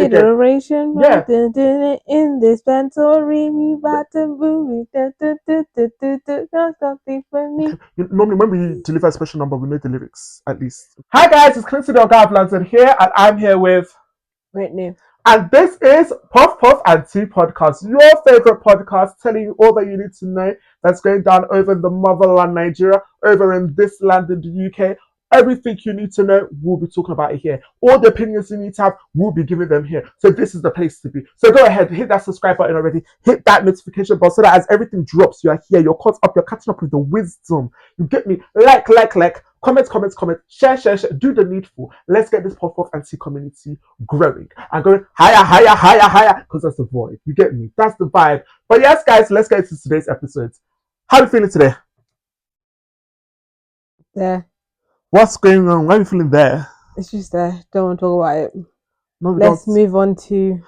again. Iteration, Yeah. in this fantasy, me about to move something for me. Normally, when we deliver a special number, we know the lyrics at least. Hi guys, it's Clinton the Ogaoflondon here, and I'm here with Whitney. And this is Puff Puff and Tea Podcast, your favorite podcast, telling you all that you need to know that's going down over in the motherland, Nigeria, over in this land in the UK. Everything you need to know, we'll be talking about it here. All the opinions you need to have, we'll be giving them here. So this is the place to be. So go ahead, hit that subscribe button already, hit that notification button so that as everything drops, you are here, you're caught up, you're catching up with the wisdom. You get me? Like, comment, share, do the needful. Let's get this Puff Puff and Tea community growing and going higher, because that's the void. You get me? That's the vibe. But yes, guys, let's get into today's episode. How are you feeling today? There. What's going on? Why are you feeling there? It's just there. Don't want to talk about it. No, let's move on to...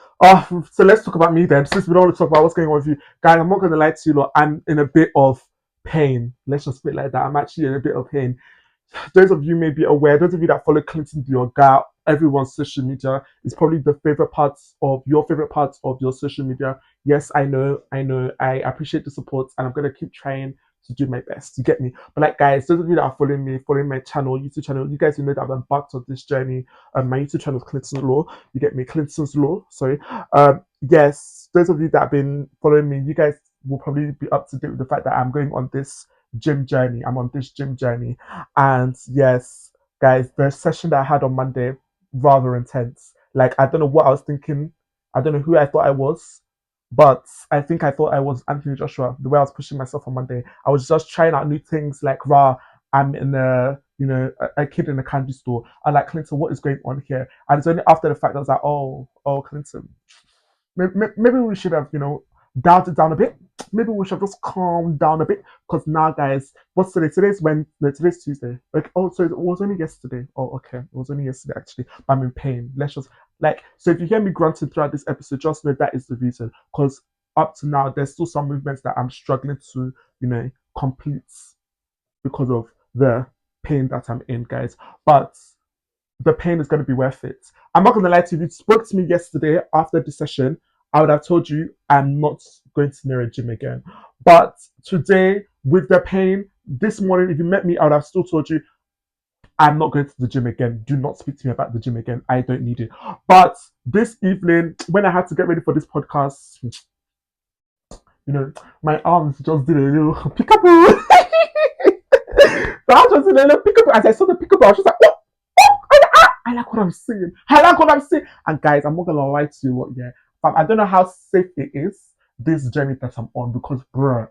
so let's talk about me then. Since we don't want to talk about what's going on with you. Guys, I'm not going to lie to you, lot. I'm in a bit of pain. Let's just put it like that. I'm actually in a bit of pain. Those of you may be aware, those of you that follow Clinton the Oga, everyone's social media is probably your favorite parts of your social media. Yes, I know. I appreciate the support and I'm going to keep trying to do my best. You get me? But like, guys, those of you that are following me, following my channel, YouTube channel, you guys who know that I've embarked on this journey. My YouTube channel is Clinton's Law. You get me? Clinton's Law. Sorry. Yes, those of you that have been following me, you guys will probably be up to date with the fact that I'm going on this gym journey. I'm on this gym journey. And yes, guys, the session that I had on Monday, rather intense. Like, I don't know what I was thinking. I don't know who I thought I was. But I think I thought I was Anthony Joshua, the way I was pushing myself on Monday. I was just trying out new things like, I'm in a kid in a candy store. I'm like, Clinton, what is going on here? And it's only after the fact that I was like, oh, Clinton, maybe we should have, dialed it down a bit. Maybe we should just calm down a bit. Because now, guys, what's today? Today's Tuesday. Like, so it was only yesterday. Oh, okay. It was only yesterday, actually. But I'm in pain. Let's just, so if you hear me grunting throughout this episode, just know that is the reason. Because up to now, there's still some movements that I'm struggling to, complete because of the pain that I'm in, guys. But the pain is going to be worth it. I'm not going to lie to you. If you spoke to me yesterday after the session, I would have told you I'm not going to near a gym again. But today, with the pain, this morning, if you met me, I would have still told you I'm not going to the gym again. Do not speak to me about the gym again. I don't need it. But this evening, when I had to get ready for this podcast, my arms just did a little peekaboo. So I just did a little peekaboo. As I saw the peekaboo, I was just like, I like what I'm seeing. And guys, I'm not going to lie to you what, yeah. I don't know how safe it is, this journey that I'm on, because bruh.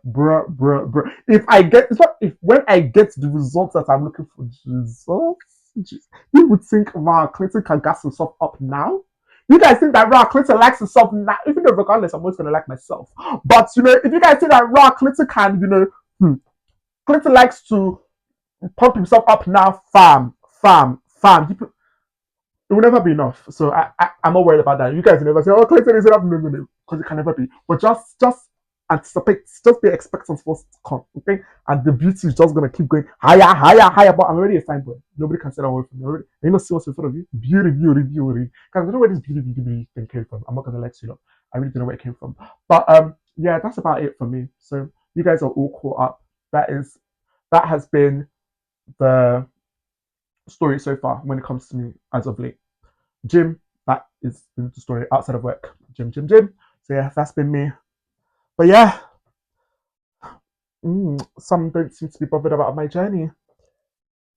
When I get the results that I'm looking for, you would think, wow, Clinton can gas himself up now. You guys think that Clinton likes himself now, even though regardless, I'm always gonna like myself. But if you guys think that Clinton can, Clinton likes to pump himself up now, fam. It will never be enough. So I'm not worried about that. You guys will never say, oh, Clinton is enough. No, because it can never be. But just anticipate, just be expectant for what's to come, okay? And the beauty is just going to keep going higher. But I'm already a fine boy. Nobody can say that away from me already. You know, see what's in front of you? Beauty. Because I don't know where this beauty thing came from. I'm not going to let you know. I really don't know where it came from. But yeah, that's about it for me. So you guys are all caught up. That has been the story so far when it comes to me as of late. Gym, that is the story outside of work. Gym. So yeah, that's been me. But yeah, some don't seem to be bothered about my journey.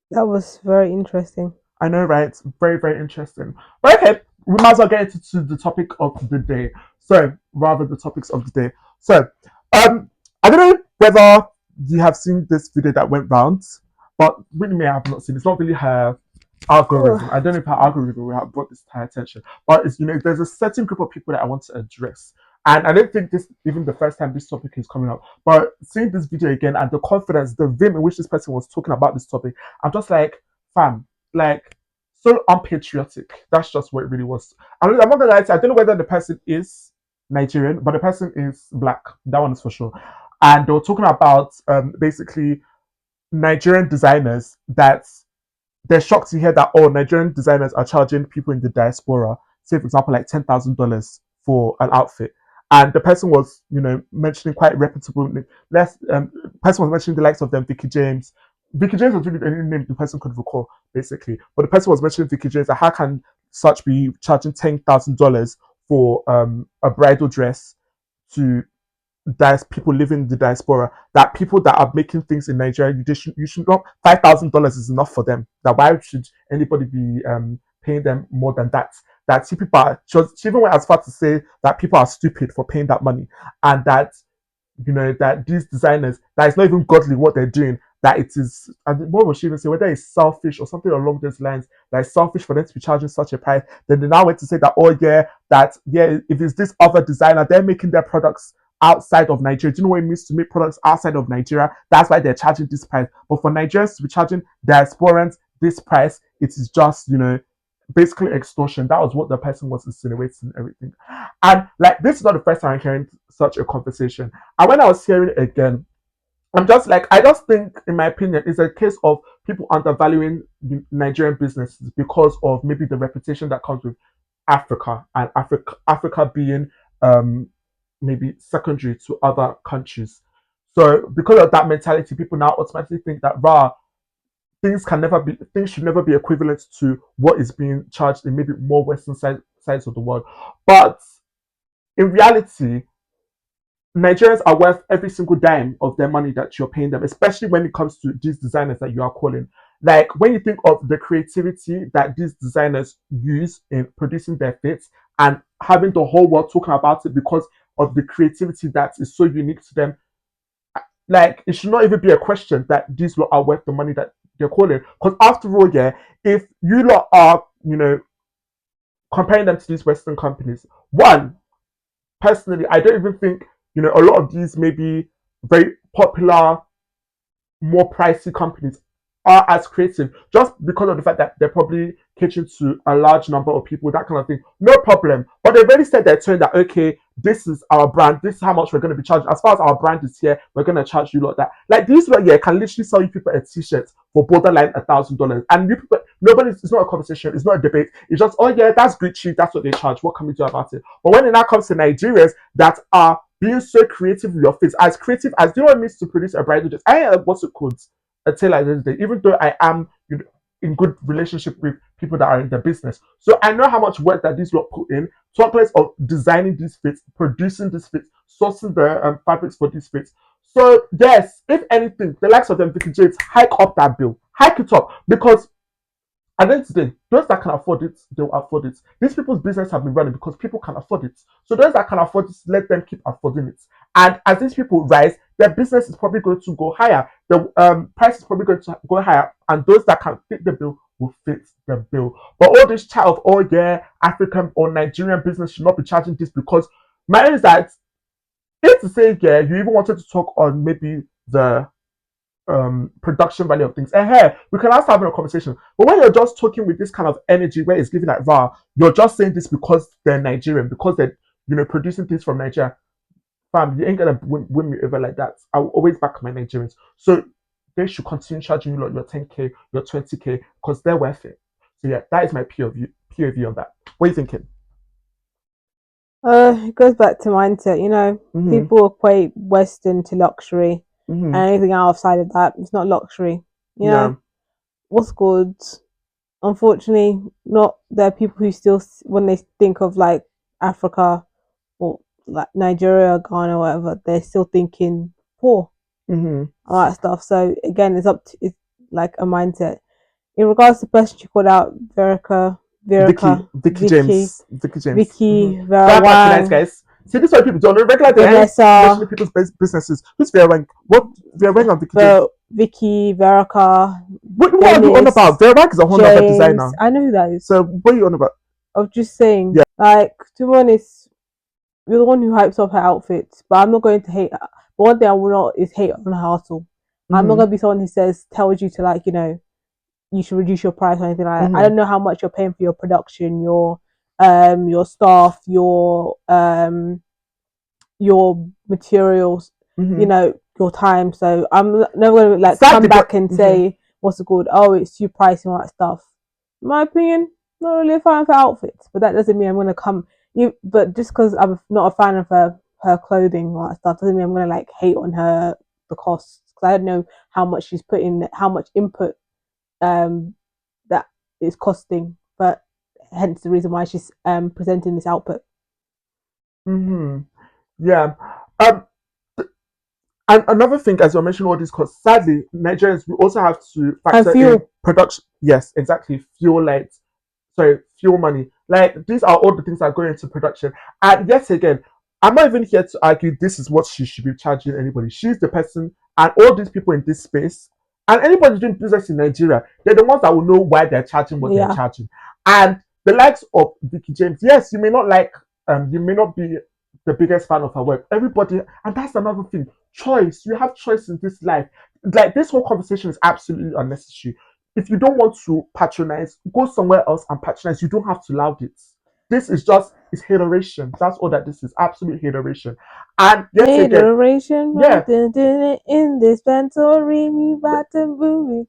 That was very interesting. I know, right? Very, very interesting. But okay, we might as well get into the topic of the day. So, rather the topics of the day. So, I don't know whether you have seen this video that went round, but Whitney may have not seen. It's not really her algorithm. I don't know if her algorithm will have brought this to her attention, but it's there's a certain group of people that I want to address, and I don't think this even the first time this topic is coming up. But seeing this video again and the confidence, the vim in which this person was talking about this topic, I'm just like, fam, like so unpatriotic. That's just what it really was. I'm not gonna lie to you, I don't know whether the person is Nigerian, but the person is black. That one is for sure. And they were talking about basically Nigerian designers that they're shocked to hear that Nigerian designers are charging people in the diaspora say for example like $10,000 for an outfit, and the person was mentioning quite reputable. Less person was mentioning the likes of them, Vicky James. Vicky James was really the only name the person could recall, basically. But the person was mentioning Vicky James. Like, how can such be charging $10,000 for a bridal dress to people living in the diaspora? That people that are making things in Nigeria, you should not. $5,000 is enough for them. That why should anybody be paying them more than that? That people are just, she even went as far to say that people are stupid for paying that money, and that that these designers, that it's not even godly what they're doing, that it is, and what was she even say, whether it's selfish or something along those lines, that it's selfish for them to be charging such a price. Then they now went to say that, oh yeah, that yeah, if it's this other designer, they're making their products outside of Nigeria. Do you know what it means to make products outside of Nigeria? That's why they're charging this price. But for Nigerians to be charging diasporans this price, it is just, basically extortion. That was what the person was insinuating and everything. And like, this is not the first time I'm hearing such a conversation. And when I was hearing it again, I'm just like, I just think, in my opinion, it's a case of people undervaluing Nigerian businesses because of maybe the reputation that comes with Africa, and Africa being maybe secondary to other countries. So because of that mentality, people now automatically think that things should never be equivalent to what is being charged in maybe more Western sides of the world. But in reality, Nigerians are worth every single dime of their money that you're paying them, especially when it comes to these designers that you are calling. Like, when you think of the creativity that these designers use in producing their fits and having the whole world talking about it because of the creativity that is so unique to them, like, it should not even be a question that these lot are worth the money that they're calling. Because after all, yeah, if you lot are, comparing them to these Western companies, one, personally, I don't even think, a lot of these maybe very popular, more pricey companies are as creative, just because of the fact that they're probably catering to a large number of people, that kind of thing. No problem. But they've already said their tone that, okay, this is our brand, this is how much we're going to be charged. As far as our brand is here, we're going to charge you like that. Like, these right here can literally sell you people a t-shirt for borderline $1,000. And you people, it's not a conversation, it's not a debate. It's just, oh yeah, that's Gucci, that's what they charge. What can we do about it? But when it now comes to Nigerians that are being so creative with your face, as creative as, do you know what it means to produce a bridal dress? I am what's it called? A tailor at the end of the day, even though I am in good relationship with people that are in the business. So I know how much work that these lot put in, talk less of designing these fits, producing these fits, sourcing the fabrics for these fits. So yes, if anything, the likes of them, Vicky James, hike up that bill, hike it up, because at the end of the day, those that can afford it, they'll afford it. These people's business have been running because people can afford it. So those that can afford it, let them keep affording it. And as these people rise, their business is probably going to go higher. The price is probably going to go higher. And those that can fit the bill will fit the bill. But all this chat of, oh yeah, African or Nigerian business should not be charging this, because my aim is that, if to say, yeah, you even wanted to talk on maybe the production value of things. We can also have a conversation. But when you're just talking with this kind of energy where it's giving like you're just saying this because they're Nigerian, because they're producing things from Nigeria. Fam, you ain't gonna win me over like that. I will always back my Nigerians. So they should continue charging you like your 10k, your 20k, because they're worth it. So yeah, that is my POV on that. What are you thinking? It goes back to mindset. Mm-hmm. People equate Western to luxury. Mm-hmm. And anything outside of that, it's not luxury. Yeah. What's good? Unfortunately, not there are people who still, when they think of like Africa or like Nigeria, Ghana, whatever, they're still thinking poor. Mm-hmm. All that stuff. So again, it's like a mindset. In regards to the person you called out, Vicky James. Vicky, Mm-hmm. Vera Wang. Guys. See, this is what people do on a regular day. Especially people's businesses. Who's Vera Wang? What? Vera Wang or Vicky James? Vicky, Verica. What are you on about? Vera Wang is a whole other designer. I know who that is. So what are you on about? I was just saying, yeah. Like, to be honest, you're the one who hypes up her outfits, but I'm not going to hate her. But one thing I will not is hate on her hustle. Mm-hmm. I'm not going to be someone who tells you to, like, you should reduce your price or anything like that. Mm-hmm. I don't know how much you're paying for your production, your staff, your materials, mm-hmm. Your time. So I'm never going to come back and say, what's it called? Oh, it's too pricey and all that stuff. In my opinion, not really a fan of her outfits, but that doesn't mean I'm gonna come. But just because I'm not a fan of her clothing or that stuff doesn't mean I'm gonna like hate on her the costs, because I don't know how much she's put in, how much input that is costing, but hence the reason why she's presenting this output. Yeah. Um, and another thing, as you mentioned, all these costs. Sadly, Nigerians, we also have to factor in production. Yes, exactly. Fuel lights. Sorry, fuel money. Like, these are all the things that go into production. And yet again, I'm not even here to argue this is what she should be charging anybody. She's the person, and all these people in this space, and anybody doing business in Nigeria, they're the ones that will know why they're charging what they're charging. And the likes of Vicky James, yes, you may not like, you may not be the biggest fan of her work. Everybody, and that's another thing. Choice. You have choice in this life. Like, this whole conversation is absolutely unnecessary. If you don't want to patronize, go somewhere else and patronize. You don't have to loud it. This is just, it's hateration. That's all that this is. Absolute hateration. And yet hateration, yeah. In this fantory, me about to move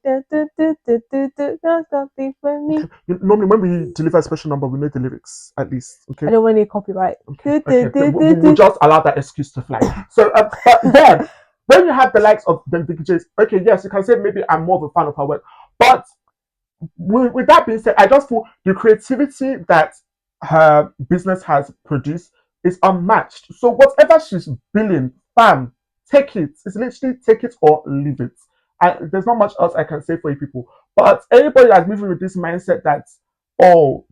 something for me. Normally, when we deliver a special number, we know the lyrics at least. Okay. I don't want any copyright. Okay. We'll just allow that excuse to fly. So, but yeah, when you have the likes of the Vicky James, okay, yes, you can say maybe I'm more of a fan of her work, but with that being said, I just feel the creativity that her business has produced is unmatched. So whatever she's billing, fam, take it. It's literally take it or leave it. There's not much else I can say for you people. But anybody that's moving with this mindset that, oh,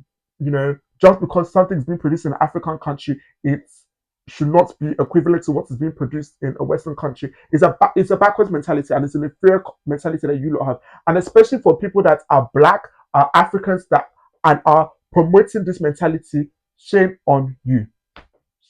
just because something's being produced in an African country, it should not be equivalent to what is being produced in a Western country. It's a backwards mentality, and it's an inferior mentality that you lot have. And especially for people that are black, are Africans, and are promoting this mentality, shame on you.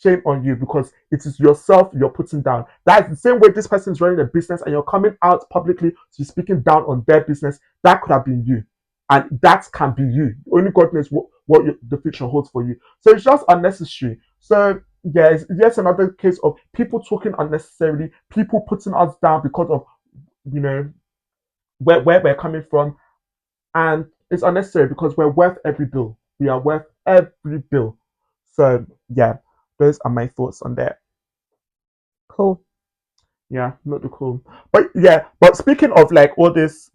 Shame on you, because it is yourself you're putting down. That is the same way this person is running a business and you're coming out publicly to speaking down on their business. That could have been you. And that can be you. Only God knows what the future holds for you. So it's just unnecessary. So yeah, it's yet another case of people talking unnecessarily, people putting us down because of where we're coming from. And it's unnecessary because we're worth every bill. We are worth every bill. So yeah, those are my thoughts on that. Cool. Yeah, not the cool. But speaking of like all this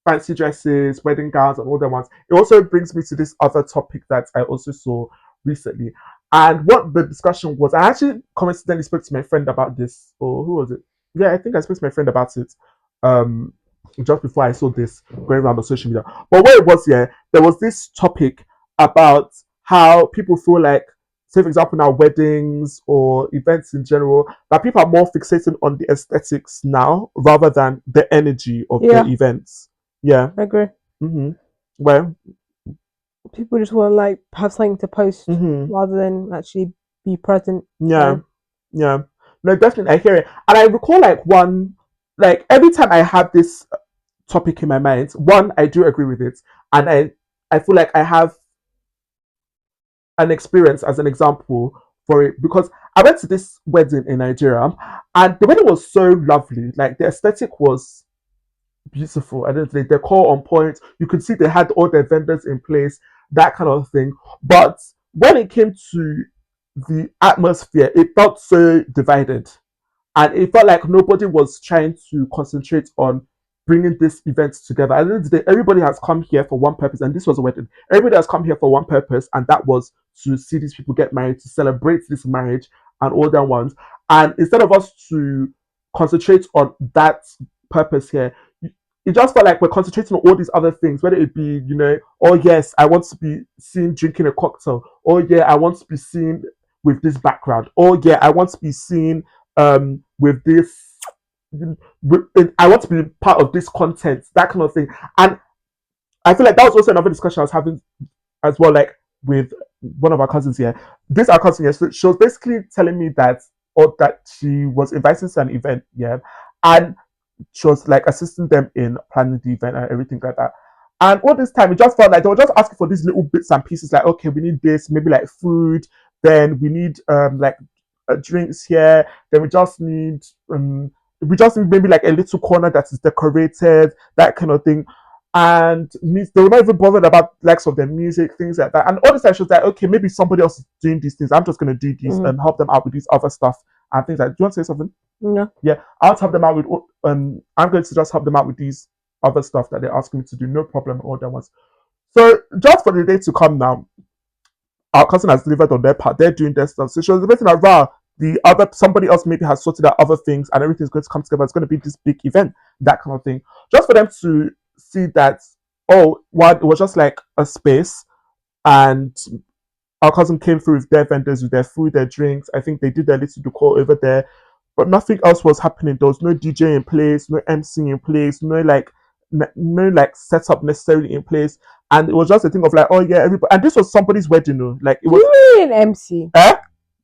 fancy dresses, wedding gowns, and all that ones, it also brings me to this other topic that I also saw recently. And what the discussion was, I actually coincidentally spoke to my friend about this, or who was it? Yeah, I think I spoke to my friend about it just before I saw this going around on social media. But what it was, there was this topic about how people feel like, say for example now, weddings or events in general, that people are more fixated on the aesthetics now rather than the energy of the events. Yeah, I agree. Well, people just want to like have something to post rather than actually be present. Yeah. No, definitely, I hear it, and I recall like every time I have this topic in my mind, one, I do agree with it, and I feel like I have an experience as an example for it, because I went to this wedding in Nigeria, and the wedding was so lovely. Like, the aesthetic was beautiful. I don't think they're call on point. You could see they had all their vendors in place, that kind of thing. But when it came to the atmosphere, it felt so divided, and it felt like nobody was trying to concentrate on bringing this event together. At the end of the day, everybody has come here for one purpose, and this was a wedding. Everybody has come here for one purpose, and that was to see these people get married, to celebrate this marriage and all that ones. And instead of us to concentrate on that purpose here, it just felt like we're concentrating on all these other things, whether it be, oh yes, I want to be seen drinking a cocktail. Oh yeah, I want to be seen with this background. Oh yeah, I want to be seen with this. I want to be part of this content, that kind of thing. And I feel like that was also another discussion I was having as well, like with one of our cousins here. This our cousin here, so she was basically telling me that, or that she was invited to an event, and she was like assisting them in planning the event and everything like that. And all this time, it just felt like they were just asking for these little bits and pieces, like, okay, we need this, maybe like food, then we need like drinks here, then we just need maybe like a little corner that is decorated, that kind of thing. and they were not even bothered about likes of their music, things like that. And all the time she was like, okay, maybe somebody else is doing these things. I'm just gonna do these and help them out with these other stuff and things like that. Do you want to say something? No. Yeah, I'll help them out with I'm going to just help them out with these other stuff that they're asking me to do, no problem, all that ones. So just for the day to come now, our cousin has delivered on their part, they're doing their stuff. So she was debating like, wow, the other somebody else maybe has sorted out other things and everything's going to come together. It's going to be this big event, that kind of thing. Just for them to see that, oh, well, it was just like a space, and our cousin came through with their vendors, with their food, their drinks. I think they did their little decor over there, but nothing else was happening. There was no DJ in place, no MC in place, no like setup necessarily in place, and it was just a thing of like, oh yeah, everybody. And this was somebody's wedding, you know? Like it was. Do you really need an MC? Eh?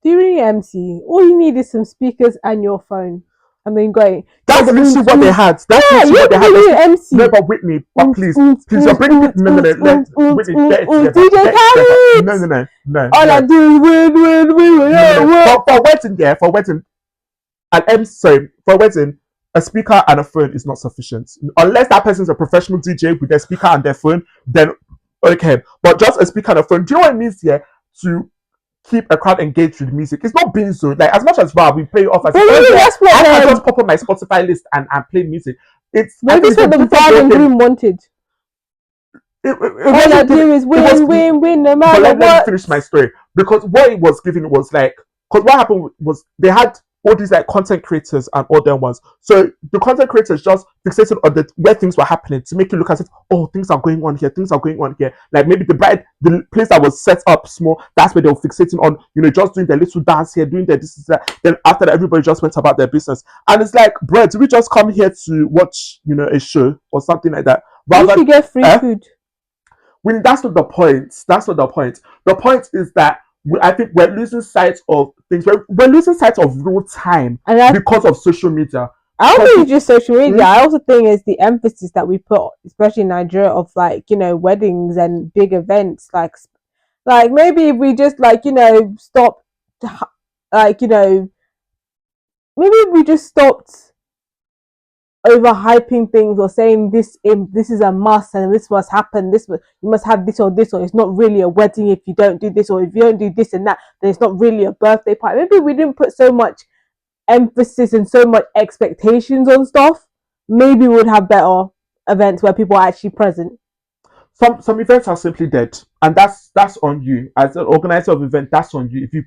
Do you really need an MC? All you need is some speakers and your phone. And then going. That's literally what they had. That's literally what they had. Really MC. No, but Whitney, but please, you're bringing it. No, Whitney, get it together. DJ Khaled. No. All I do is win. For wedding, for wedding, a speaker and a phone is not sufficient. Unless that person's a professional DJ with their speaker and their phone, then okay. But just a speaker and a phone. Do you know what it means here to keep a crowd engaged with music? It's not being so like as much as we play off as that's what I just pop on my Spotify list and play music. It's maybe that's what the bride and groom wanted. All I do is win no matter what. But let me finish my story, because what it was giving was like, because what happened was they had all these like content creators and all them ones. So the content creators just fixated on where things were happening to make it look as if, oh, things are going on here. Like maybe the place that was set up small, that's where they were fixating on, just doing their little dance here, doing their this, that. Then after that, everybody just went about their business. And it's like, bro, do we just come here to watch, a show or something like that? Rather, you get free food. When that's not the point. The point is that I think we're losing sight of things. We're losing sight of real time because of social media. I don't think it's just social media. I also think it's the emphasis that we put, especially in Nigeria, of weddings and big events. Like maybe if we just stop, maybe if we just stopped overhyping things or saying this is a must and this must happen, you must have this, or it's not really a wedding if you don't do this, or if you don't do this and that, then it's not really a birthday party. Maybe we didn't put so much emphasis and so much expectations on stuff. Maybe we would have better events where people are actually present. Some events are simply dead, and that's on you as an organizer of event. That's on you. If you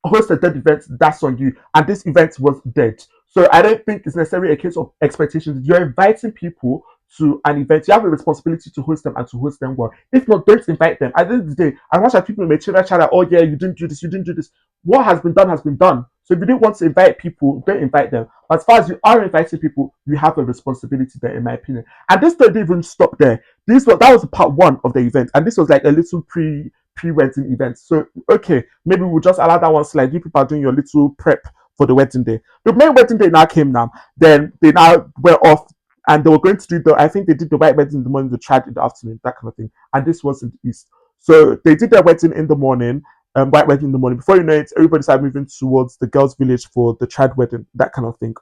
host a dead event, that's on you. And this event was dead. So I don't think it's necessarily a case of expectations. You're inviting people to an event. You have a responsibility to host them and to host them well. If not, don't invite them. At the end of the day, as much as people may chat, oh yeah, you didn't do this. What has been done has been done. So if you didn't want to invite people, don't invite them. But as far as you are inviting people, you have a responsibility there, in my opinion. And this didn't even stop there. That was part one of the event, and this was like a little pre-wedding event. So okay, maybe we'll just allow that one slide. You people are doing your little prep for the wedding day. The main wedding day now came now. Then they now went off and they were going to do I think they did the white wedding in the morning, the trad in the afternoon, that kind of thing. And this was in the east. So they did their wedding in the morning, white wedding in the morning. Before you know it, everybody started moving towards the girls' village for the trad wedding, that kind of thing.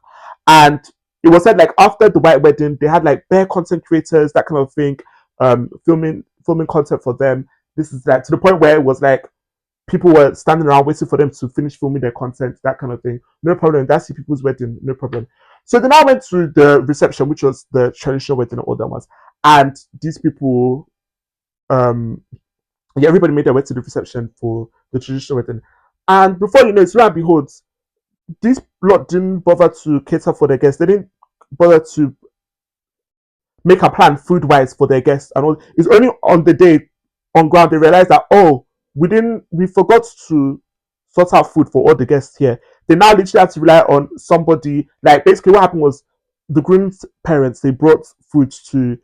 And it was said like after the white wedding, they had like bare content creators, that kind of thing, filming content for them. This is that, to the point where it was like people were standing around waiting for them to finish filming their content, that kind of thing. No problem. That's the people's wedding, no problem. So then I went to the reception, which was the traditional wedding and all that was. And these people, everybody made their way to the reception for the traditional wedding. And before you know it, lo and behold, this lot didn't bother to cater for their guests. They didn't bother to make a plan food-wise for their guests and all. It's only on the day on ground they realized that, oh, we forgot to sort out food for all the guests here. They now literally have to rely on somebody. Like basically what happened was the groom's parents, they brought food to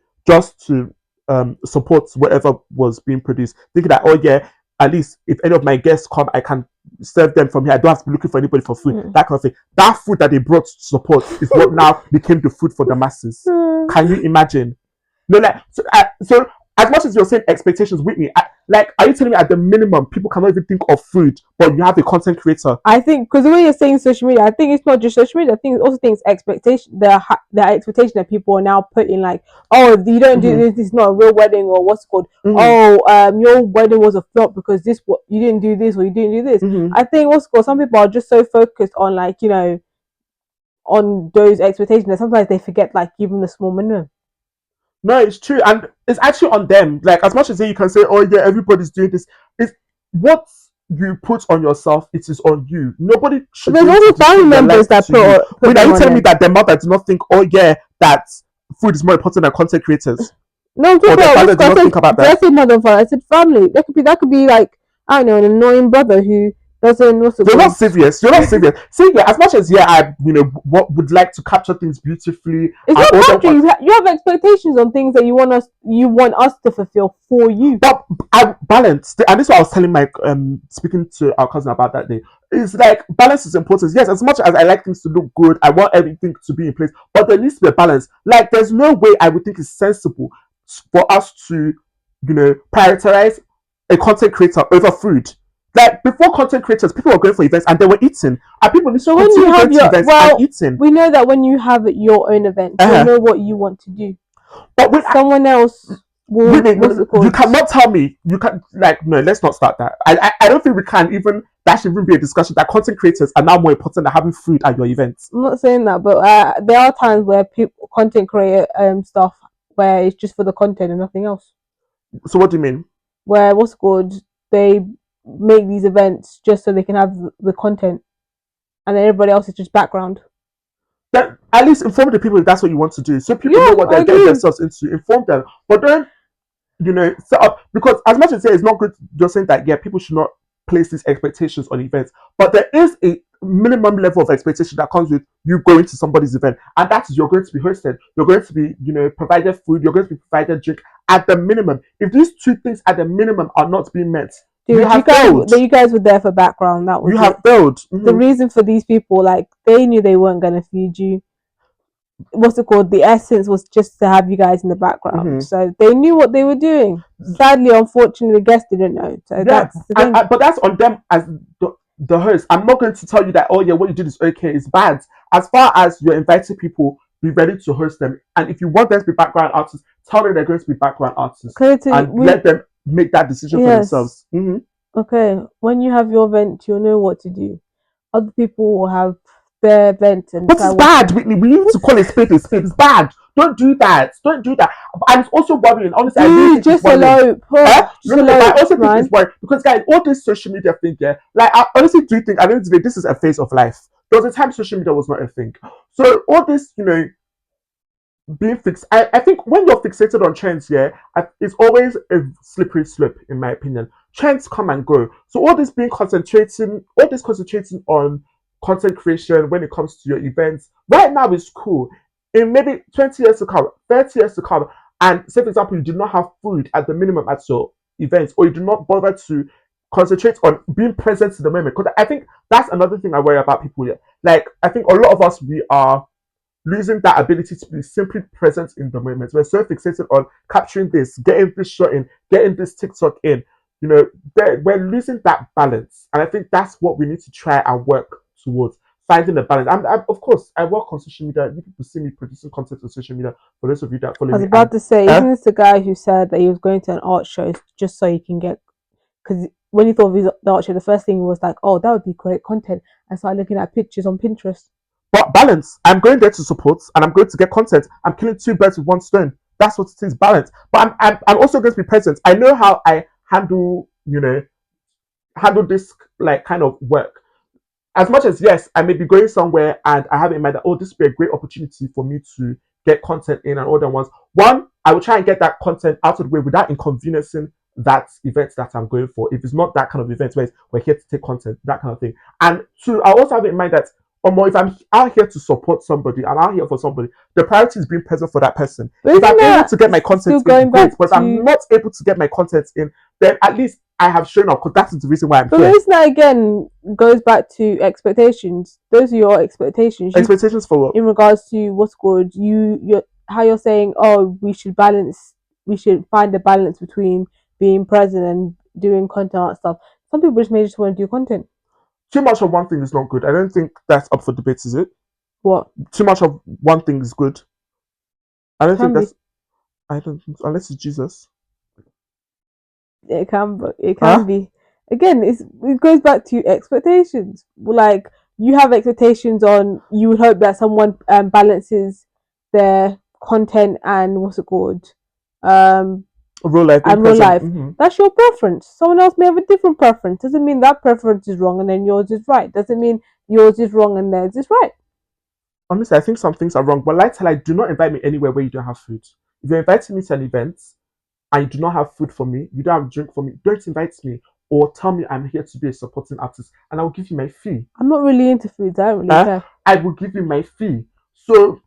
support whatever was being produced, thinking that, oh yeah, at least if any of my guests come, I can serve them from here. I don't have to be looking for anybody for food, that kind of thing. That food that they brought to support is what now became the food for the masses. Can you imagine? No, like so as much as you're saying expectations, Whitney, Like, are you telling me at the minimum people cannot even think of food, but you have a content creator? I think because the way you're saying social media, I think it's not just social media. I think it's also things expectation, the expectation that people are now putting, like, oh, if you don't do this, it's not a real wedding, or what's it called? Oh, your wedding was a flop because this, what you didn't do this or you didn't do this. I think what's it called? Some people are just so focused on, like, you know, on those expectations that sometimes they forget, like, even the small minimum. No, it's true, and it's actually on them. Like, as much as you can say, "Oh yeah, everybody's doing this," it's what you put on yourself. It is on you. Nobody should. There's also family members that put. Wait, are you telling me that their mother do not think, "Oh yeah, that food is more important than content creators"? No, I'm talking about I said mother and father. I said family. That could be like, I don't know, an annoying brother who doesn't. You're not serious. You're not serious. See, yeah, as much as I what would like to capture things beautifully. It's not capturing. You have expectations on things that you want us to fulfill for you. But I balance, and this is what I was telling my speaking to our cousin about that day. It's like balance is important. Yes, as much as I like things to look good, I want everything to be in place, but there needs to be a balance. Like, there's no way I would think it's sensible for us to, prioritize a content creator over food. Like, before content creators, people were going for events and they were eating. And people need to continue going to events and eating. We know that when you have your own event, you know what you want to do. But with someone else, you cannot tell me. You can no. Let's not start that. I don't think we can even. That should even be a discussion that content creators are now more important than having food at your events. I'm not saying that, but there are times where people content create stuff where it's just for the content and nothing else. So what do you mean? Where they make these events just so they can have the content, and then everybody else is just background. That at least inform the people if that's what you want to do, so people know what they're getting themselves into. Inform them, but don't set up, because as much as it's not good just saying that people should not place these expectations on events, but there is a minimum level of expectation that comes with you going to somebody's event, and that is you're going to be hosted, you're going to be provided food, you're going to be provided drink at the minimum. If these two things at the minimum are not being met, you guys were there for background. That was you have failed. The reason for these people, like, they knew they weren't going to feed you. What's it called? The essence was just to have you guys in the background, so they knew what they were doing. Sadly, unfortunately, the guests didn't know. So that's the thing. But that's on them as the host. I'm not going to tell you that what you did is okay, it's bad. As far as you're inviting people, be ready to host them, and if you want them to be background artists, tell them they're going to be background artists, and let them make that decision for themselves. Okay, when you have your event, you'll know what to do. Other people will have their event, and but it's bad, Whitney. We need to call it spade a spade. It's bad. Don't do that. And it's also worrying. Honestly, I really think it's worrying. I also think it's worrying because, guys, all this social media thing, like, I honestly do think at the end of the day, this is a phase of life. There was a time social media was not a thing. So all this, being fixed. I think when you're fixated on trends, it's always a slippery slope, in my opinion. Trends come and go. So all this concentrating on content creation when it comes to your events right now is cool. In maybe 20 years to come, 30 years to come, and say for example you do not have food at the minimum at your events, or you do not bother to concentrate on being present in the moment, because I think that's another thing I worry about people here. Like, I think a lot of us, we are losing that ability to be simply present in the moment. We're so fixated on capturing this, getting this shot in, getting this TikTok in. We're losing that balance, and I think that's what we need to try and work towards, finding a balance. Of course, I work on social media. You people see me producing content on social media. For those of you that follow me, I was about to say, isn't this the guy who said that he was going to an art show just so he can get? Because when he thought of the art show, the first thing was like, "Oh, that would be great content." I started looking at pictures on Pinterest. But balance. I'm going there to support, and I'm going to get content. I'm killing two birds with one stone. That's what it is, balance. But I'm also going to be present. I know how I handle this like kind of work. As much as, yes, I may be going somewhere and I have in mind that, this would be a great opportunity for me to get content in and all that ones. One, I will try and get that content out of the way without inconveniencing that event that I'm going for. If it's not that kind of event where we're here to take content, that kind of thing. And two, I also have in mind that, if I'm out here to support somebody, I'm out here for somebody, the priority is being present for that person. If I'm able to get my content in, great, but I'm not able to get my content in, then at least I have shown up, because that is the reason why I'm here. But that again goes back to expectations. Those are your expectations. Expectations for what? In regards to what's good, how you're saying, we should find a balance between being present and doing content and stuff. Some people just want to do content. Too much of one thing is not good. I don't think that's up for debate, is it? What? Too much of one thing is good. I don't Can think be. that's. I don't think, unless it's Jesus. It can be. Again, it goes back to expectations. Like, you have expectations on, you would hope that someone balances their content and what's it called, Real life. and real life. Mm-hmm. That's your preference. Someone else may have a different preference. Doesn't mean that preference is wrong and then yours is right. Doesn't mean yours is wrong and theirs is right. Honestly, I think some things are wrong. But like, do not invite me anywhere where you don't have food. If you're inviting me to an event and you do not have food for me, you don't have drink for me, don't invite me. Or tell me I'm here to be a supporting artist and I'll give you my fee. I'm not really into food. I don't really care. I will give you my fee. So,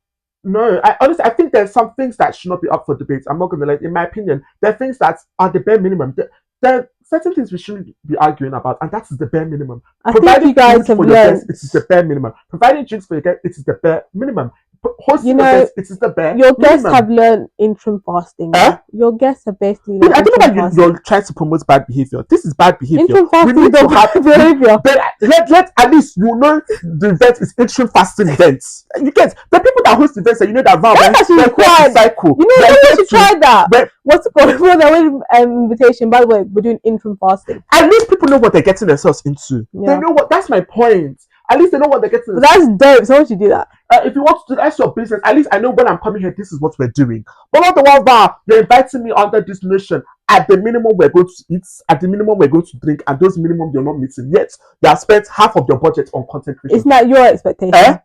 no, I think there's some things that should not be up for debate. I'm not going to lie. In my opinion, there are things that are the bare minimum. There are certain things we shouldn't be arguing about, and that is the bare minimum. I think you guys have learned. It is the bare minimum. Providing drinks for your guests, it is the bare minimum. Hosting events, it is the bare your guests minimum. have learned interim fasting. Your guests have basically learned I don't know why fasting. you're trying to promote bad behavior. This is bad behavior. Interim fasting we need to have behavior. Let at least you know the event is interim fasting events. You get the people that host events and you know that that's actually required. Cycle. You know, you should try that. What's it called? For the invitation, by the way, we're doing interim fasting. At least people know what they're getting themselves into. Yeah. They know what. That's my point. At least they know what they're getting. That's dope. So why don't you do that? If you want to do that's your business. At least I know when I'm coming here, this is what we're doing. But not the one that you're inviting me under this notion. At the minimum, we're going to eat. At the minimum, we're going to drink. And those minimum, you're not meeting. Yet, you have spent half of your budget on content creation. It's not your expectation.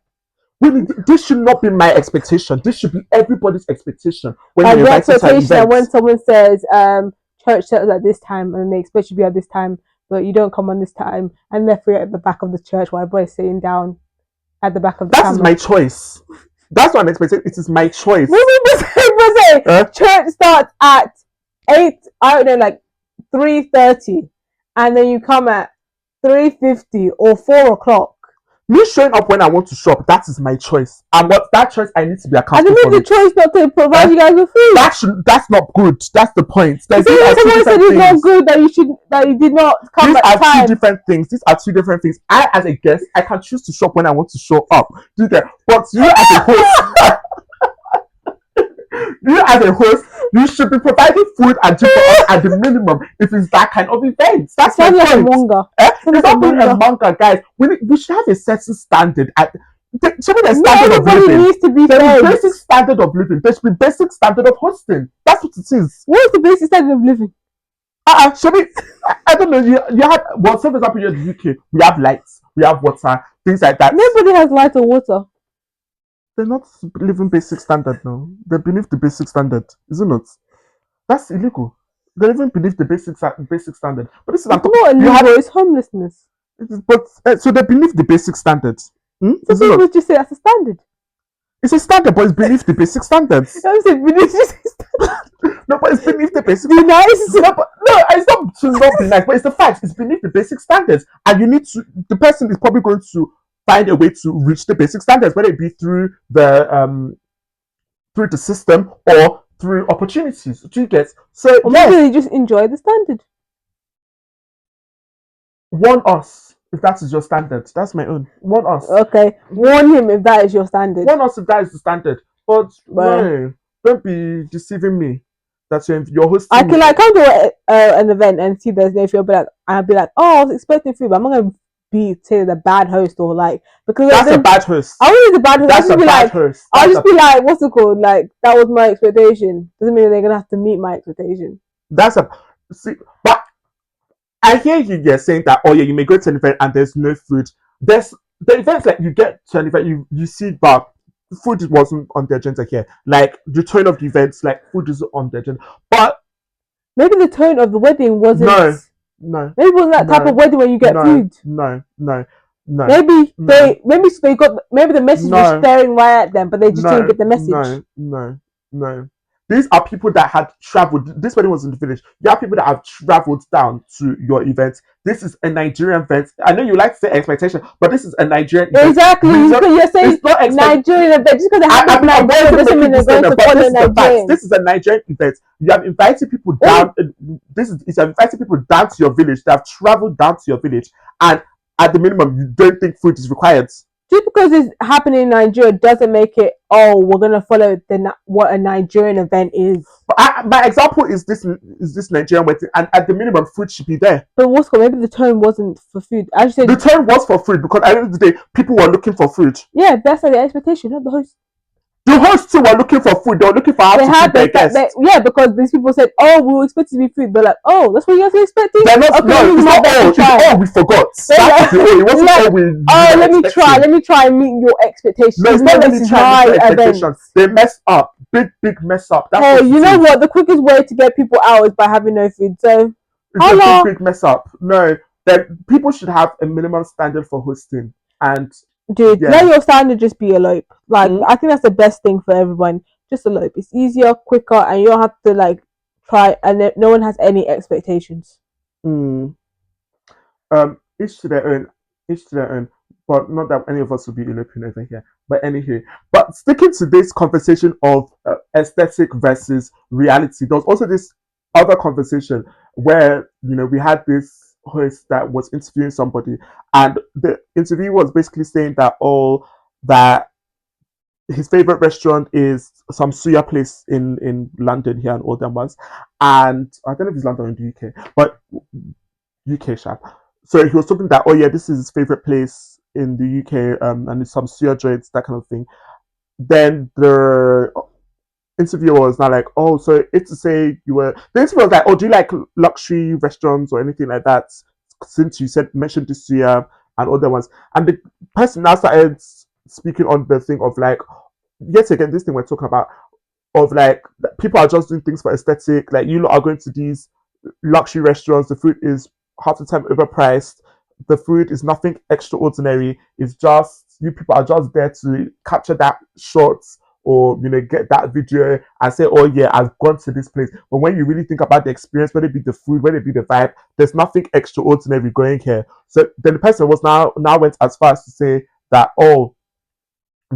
This should not be my expectation. This should be everybody's expectation. When and you're the invited to an expectation event. when someone says, church starts at this time, and they expect you to be at this time, but you don't come on this time, and therefore you're at the back of the church while everybody's sitting down at the back of the That is my choice. That's what I'm expecting. It is my choice. Church starts at 8, I don't know, like 3:30, and then you come at 3:50 or 4 o'clock. Me showing up when I want to shop, that is my choice. And what that choice, I need to be accountable for. I think it's the choice not to provide you guys with food. That's not good. That's the point. Someone said it's not good that you did not come at time. These are two different things. These are two different things. I, as a guest, I can choose to shop when I want to show up. Do you get? But you as a host, you should be providing food and drink for us at the minimum if it's that kind of event. That's my like point. It's not being a manga, guys. We should have a certain standard. Needs to be basic standard of living. There should be basic standard of hosting. That's what it is. What is the basic standard of living? Should we? I don't know. You have, well, so for example, here in the UK, we have lights, we have water, things like that. Nobody has light or water. They're not living basic standard now. They're beneath the basic standard, isn't it? That's illegal. They're living beneath the basic standard. But this is not illegal. It's homelessness. So they're beneath the basic standard. So people just say that's a standard. It's a standard, but it's beneath the basic standards. No, but it's beneath the basic. Be nice. It's not to not be nice, but it's the fact. It's beneath the basic standards, and you need to. The person is probably going to find a way to reach the basic standards, whether it be through the system or through opportunities. Do you get? So or maybe they just enjoy the standard. Warn us if that is your standard. That's my own. Warn us. Okay. Warn him if that is your standard. Warn us if that is the standard. But no, don't be deceiving me. That's your hosting. I can like come to an event and see there's no food, but I'll be like, oh, I was expecting food, but I'm not gonna be say the bad host or like because that's a bad host. I wouldn't be the bad host. That's a bad host. I'll just be like, what's it called? Like that was my expectation. Doesn't mean they're gonna have to meet my expectation. But I hear you're saying that, oh yeah, you may go to an event and there's no food. There's the events like you get to an event, you see, but food wasn't on the agenda here. Like the tone of the events, like food is on the agenda. But maybe the tone of the wedding wasn't. No. Maybe it wasn't that type of wedding where you get food. No. Maybe the message was staring right at them, but they just didn't get the message. No. These are people that had traveled. This wedding was in the village. You have people that have traveled down to your event. This is a Nigerian event. I know you like to say expectation, but this is a Nigerian event. Exactly. You're saying it's not Nigerian event. Just because it happens in Nigeria doesn't mean they're going to follow Nigerian. This is a Nigerian event. You have invited people down. It's inviting people down to your village. They have traveled down to your village, and at the minimum, you don't think food is required. Just because it's happening in Nigeria doesn't make it, we're gonna follow what a Nigerian event is. But my example is this Nigerian wedding, and at the minimum, food should be there. But maybe the tone wasn't for food. I just said the tone was for food because at the end of the day, people were looking for food. Yeah, that's like the expectation, not the host. The hosts too were looking for food. They were looking for how to feed their guests. Yeah, because these people said, we were expecting to be food. They're like, that's what you guys were expecting? They're not, no, it's not all. It's all we forgot. It wasn't all we let me try and meet your expectations. No, it's not really trying to meet your expectations. They messed up. Big mess up. That's you know what? The quickest way to get people out is by having no food. So, it's a big mess up. No, that people should have a minimum standard for hosting. And dude, let your standard just be elope. Like, I think that's the best thing for everyone. Just elope. It's easier, quicker, and you don't have to try. And no one has any expectations. Each to their own. Each to their own. But not that any of us will be eloping over here. But anywho, but sticking to this conversation of aesthetic versus reality, there was also this other conversation where we had this host that was interviewing somebody, and the interview was basically saying that his favorite restaurant is some suya place in London here and all them ones, and I don't know if it's London or in the UK, but UK sharp. So he was talking that this is his favorite place in the UK, and it's some suya joints, that kind of thing. Then the interviewer was not like, so it's to say the interviewer was like, do you like luxury restaurants or anything like that? Since you mentioned this suya and other ones, and the person now started speaking on the thing of yet again this thing we're talking about of people are just doing things for aesthetic. Like, you lot are going to these luxury restaurants, the food is half the time overpriced. The food is nothing extraordinary. It's just you people are just there to capture that shot or get that video and say, I've gone to this place. But when you really think about the experience, whether it be the food, whether it be the vibe, there's nothing extraordinary going here. So then the person was now went as far as to say that,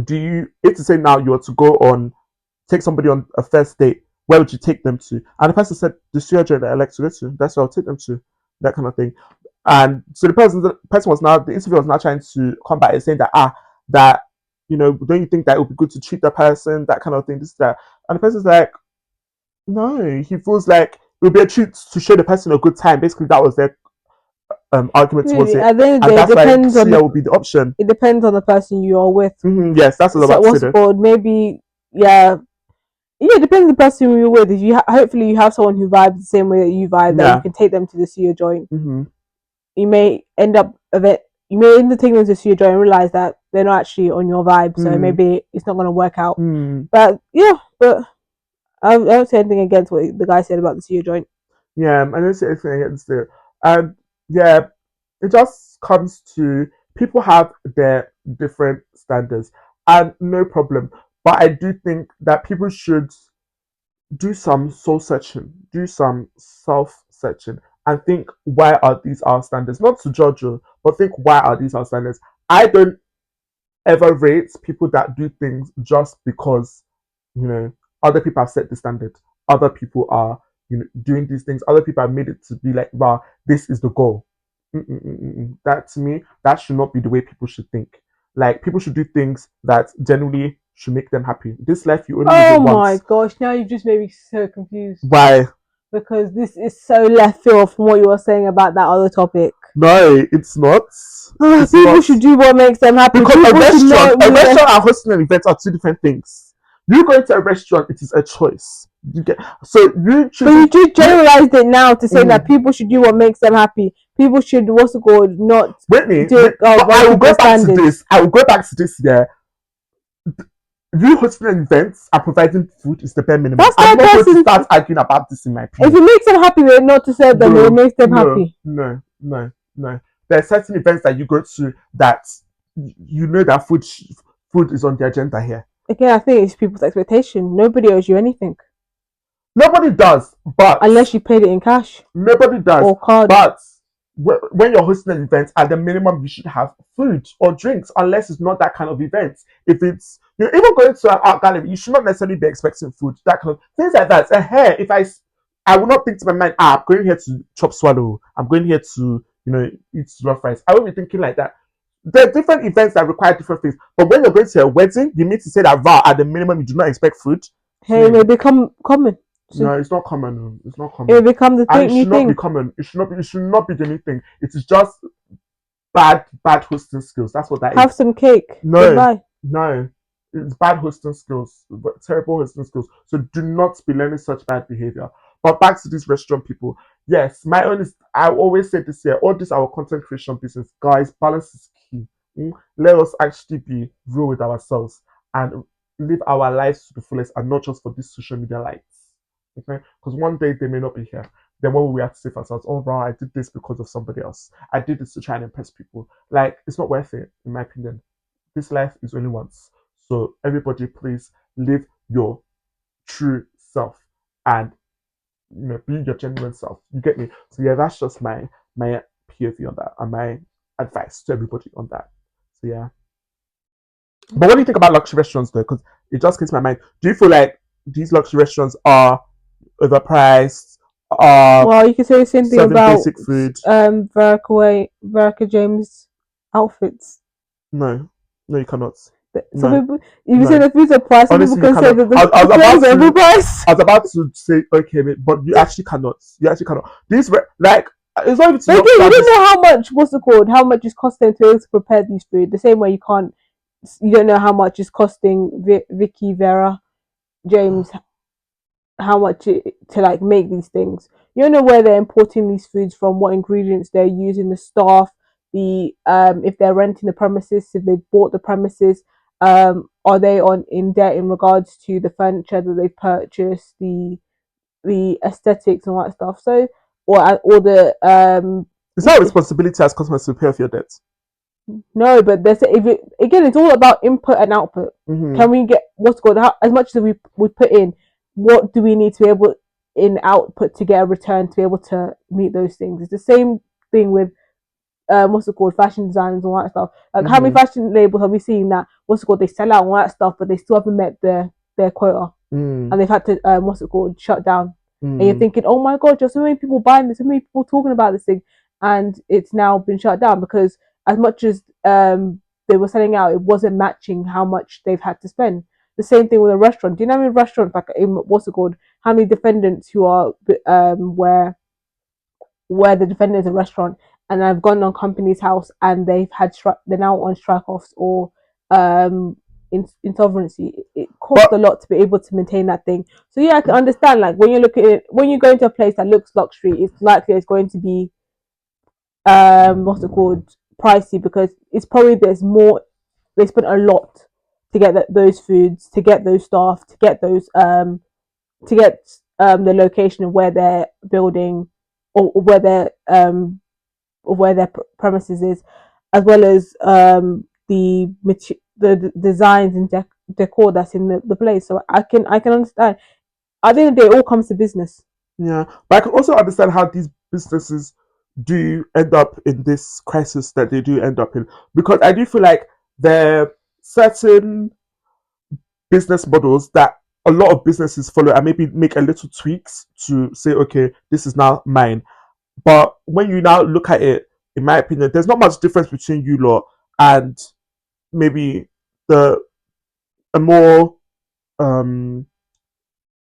if to say now you were to take somebody on a first date, where would you take them to? And the person said, the suya joint that I like to go to, that's where I'll take them to, that kind of thing. And so the interviewer was now trying to come back and saying that don't you think that it would be good to treat the person, that kind of thing, this, that. And the person's like, no, he feels like it would be a treat to show the person a good time. Basically, that was their argument towards it. And that's why suya would be the option. It depends on the person you are with. Yes, that's what I was about to say. Maybe, it depends on the person you're with. If hopefully you have someone who vibes the same way that you vibe, that you can take them to the suya joint. You may end up taking them to the suya joint and realize that they're not actually on your vibe, so maybe it's not going to work out. But I don't say anything against what the guy said about the suya joint. Yeah, I don't say anything against it. And it just comes to people have their different standards, and no problem. But I do think that people should do some soul searching, do some self searching, and think, why are these our standards? Not to judge you, but think, why are these our standards? I don't ever rate people that do things just because other people have set the standard. Other people are doing these things. Other people have made it to be like, wow, this is the goal. That, to me, that should not be the way people should think. Like, people should do things that genuinely should make them happy. This life you only live once. Oh my gosh, now you've just made me so confused. Why? Because this is so left field from what you were saying about that other topic. No, it's not. People should do what makes them happy. Because a restaurant and hosting an event are two different things. You going to a restaurant, it is a choice. You do generalize it now to say that people should do what makes them happy. People should not. Whitney, I will go back to this. Yeah. You hosting an event and providing food is the bare minimum. I'm not going to start arguing about this in my opinion. If it makes them happy, they're not to say them. It makes them happy. No. There are certain events that you go to that that food is on the agenda here. Again, I think it's people's expectation. Nobody owes you anything. Nobody does, but unless you paid it in cash nobody does. or card. But when you're hosting an event, at the minimum, you should have food or drinks, unless it's not that kind of event. If it's you're even going to an art gallery, you should not necessarily be expecting food. That kind of things like that. If I will not think to my mind, I'm going here to chop swallow. I'm going here to eat rough rice. I won't be thinking like that. There are different events that require different things. But when you're going to a wedding, you need to say that at the minimum, you do not expect food. Hey, it may become common. So, no, it's not common. It's not common. It will become the thing. It should not be common. It should not be the new thing. It is just bad hosting skills. That's what that Have some cake. No, goodbye. No, it's bad hosting skills. Terrible hosting skills. So do not be learning such bad behavior. But back to these restaurant people. Yes, my own is. I always say this here. All this our content creation business, guys. Balance is key. Let us actually be real with ourselves and live our lives to the fullest, and not just for these social media lights. Okay, because one day they may not be here. Then when we have to say for ourselves, oh wow, I did this because of somebody else. I did this to try and impress people. Like, it's not worth it, in my opinion. This life is only once. So everybody, please live your true self and be your genuine self. You get me? So yeah, that's just my POV on that and my advice to everybody on that. So yeah. But what do you think about luxury restaurants though? Because it just came to my mind. Do you feel like these luxury restaurants are overpriced? Well, you can say the same thing about basic food. Verica James outfits. No, you cannot. Some people, you say the foods are priced. Some people can say that the clothes are overpriced. I was about to say okay, but you actually cannot. These like it's not even. Okay, you don't know how much. What's it called? How much is costing to prepare these food? The same way you can't. You don't know how much is costing Vicky Vera James. How much to like make these things. You don't know where they're importing these foods from, what ingredients they're using, the staff, the if they're renting the premises, if they bought the premises, are they in debt in regards to the furniture that they've purchased, the aesthetics and all that stuff. So or the it's not a responsibility as customers to pay off your debt. No, but again, it's all about input and output. Mm-hmm. Can we get what's called as much as we put in? What do we need to be able in output to get a return to be able to meet those things? It's the same thing with what's it called, fashion designs and all that stuff. Like how many fashion labels have we seen that what's it called, they sell out and all that stuff, but they still haven't met their quota, and they've had to what's it called, shut down. And you're thinking, oh my god, there's so many people buying this, so many people talking about this thing, and it's now been shut down because as much as they were selling out, it wasn't matching how much they've had to spend. The same thing with a restaurant. Do you know how many restaurants, like in what's it called? How many defendants who are where the defendant is a restaurant and I've gone on company's house and they've had they're now on strike offs or insolvency. It costs a lot to be able to maintain that thing. So yeah, I can understand. Like when you're when you go into a place that looks luxury, it's likely it's going to be what's it called, pricey, because it's probably they spent a lot to get those foods, to get those staff, to get those the location of where they're building or where their premises is, as well as the designs and decor that's in the place. So I can understand. At the end of the day, it all comes to business. Yeah, but I can also understand how these businesses do end up in this crisis that they do end up in, because I do feel like there are certain business models that a lot of businesses follow and maybe make a little tweaks to say, okay, this is now mine. But when you now look at it, in my opinion, there's not much difference between you lot and maybe a more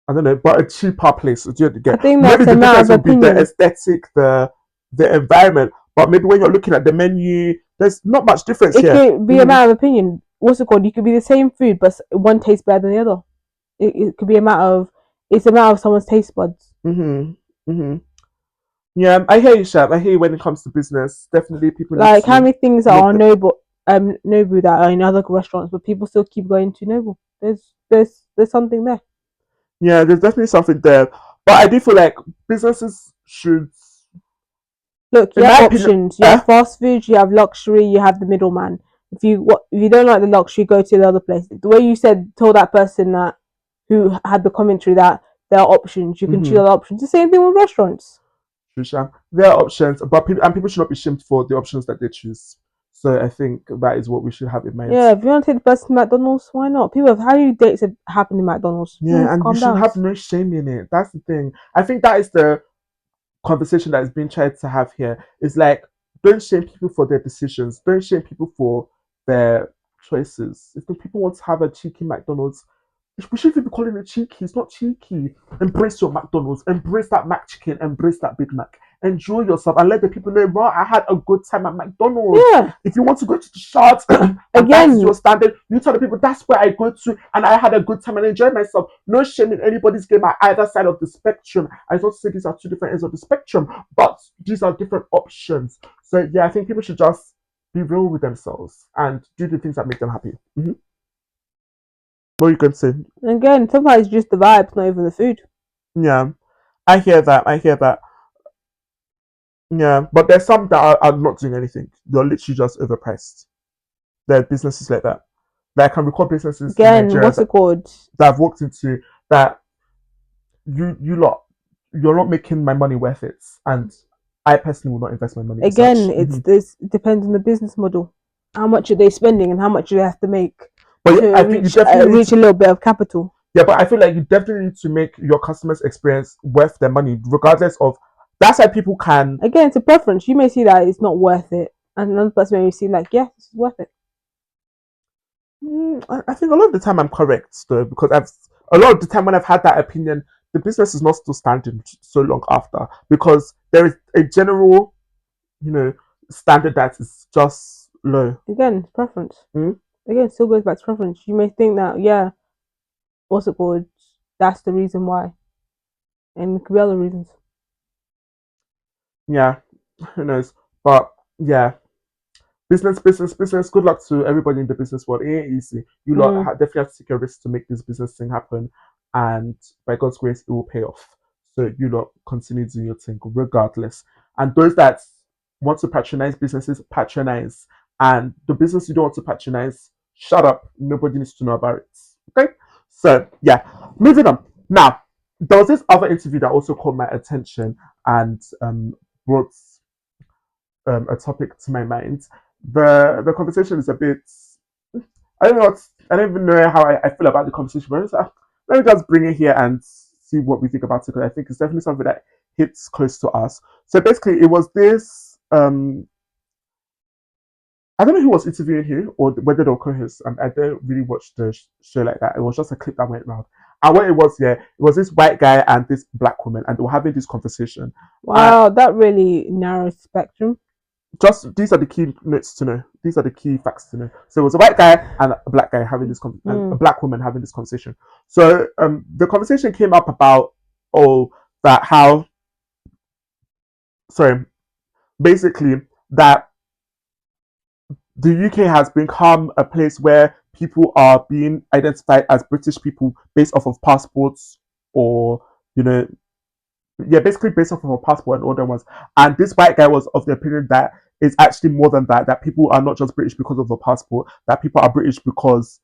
I don't know, but a cheaper place. Do you get? I think that's a matter of opinion. The aesthetic, the environment, but maybe when you're looking at the menu, there's not much difference here. It could be a matter of opinion. What's it called? You could be the same food, but one tastes better than the other. It could be it's a matter of someone's taste buds. Yeah, I hear you, Shab. I hear you when it comes to business. Definitely, people like how many things are Noble that are in other restaurants, but people still keep going to Noble. There's something there. Yeah, there's definitely something there, but I do feel like businesses should look. You have options. You have fast food. You have luxury. You have the middleman. If you don't like the luxury, go to the other place. The way you told that person that who had the commentary that there are options. You can choose other options. The same thing with restaurants. There are options, but people should not be shamed for the options that they choose. So I think that is what we should have in mind. Yeah, if you want to take the person to McDonald's, why not? People have how many dates have happened in McDonald's? Yeah, and you calm should down. have no shame in it. That's the thing. I think that is the conversation that is being tried to have here. It's like, don't shame people for their decisions. Don't shame people for their choices. If the people want to have a cheeky McDonald's, we shouldn't be calling it cheeky. It's not cheeky. Embrace your McDonald's. Embrace that Mac chicken. Embrace that Big Mac. Enjoy yourself and let the people know, well, I had a good time at McDonald's. Yeah. If you want to go to the shots, again, your standard, you tell the people that's where I go to and I had a good time and enjoyed myself. No shame in anybody's game at either side of the spectrum. I don't say these are two different ends of the spectrum, but these are different options. So yeah, I think people should just be real with themselves and do the things that make them happy. What you can say? Again, sometimes just the vibes, not even the food. Yeah, I hear that. Yeah, but there's some that are not doing anything. They're literally just overpriced. There are businesses like that. That I can recall businesses Again, in Nigeria what's it called? that I've walked into that you're not making my money worth it, and I personally will not invest my money. Again, it depends on the business model. How much are they spending and how much do they have to make but I think you definitely reach a little bit of capital. Yeah, but I feel like you definitely need to make your customers' experience worth their money, regardless of. That's why people can. Again, it's a preference. You may see that it's not worth it, and another person may see like, yeah, this is worth it. I think a lot of the time I'm correct though, because a lot of the time when I've had that opinion, the business is not still standing so long after, because there is a general, standard that is just low. Again, it's preference. Mm? Again, it still goes back to preference. You may think that, yeah, what's it called? That's the reason why, and it could be other reasons. Yeah, who knows? But yeah, business. Good luck to everybody in the business world. It ain't easy. You lot definitely have to take a risk to make this business thing happen, and by God's grace, it will pay off. So you lot continue doing your thing regardless. And those that want to patronize businesses, patronize. And the business you don't want to patronize, shut up. Nobody needs to know about it. Okay? So yeah, moving on. Now, there was this other interview that also caught my attention and brought a topic to my mind. The conversation is a bit. I don't even know how I feel about the conversation, but let me just bring it here and see what we think about it, because I think it's definitely something that hits close to us. So basically, it was this. I don't know who was interviewing who or whether they were co-hosts. I don't really watch the show like that. It was just a clip that went around. And what it was this white guy and this black woman, and they were having this conversation. Wow, that really narrows spectrum. Just these are the key notes to know. These are the key facts to know. So it was a white guy and a black guy having this and a black woman having this conversation. So the conversation came up about basically that the UK has become a place where people are being identified as British people based off of passports, or basically based off of a passport and other ones. And this white guy was of the opinion that it's actually more than that. That people are not just British because of a passport. That people are British because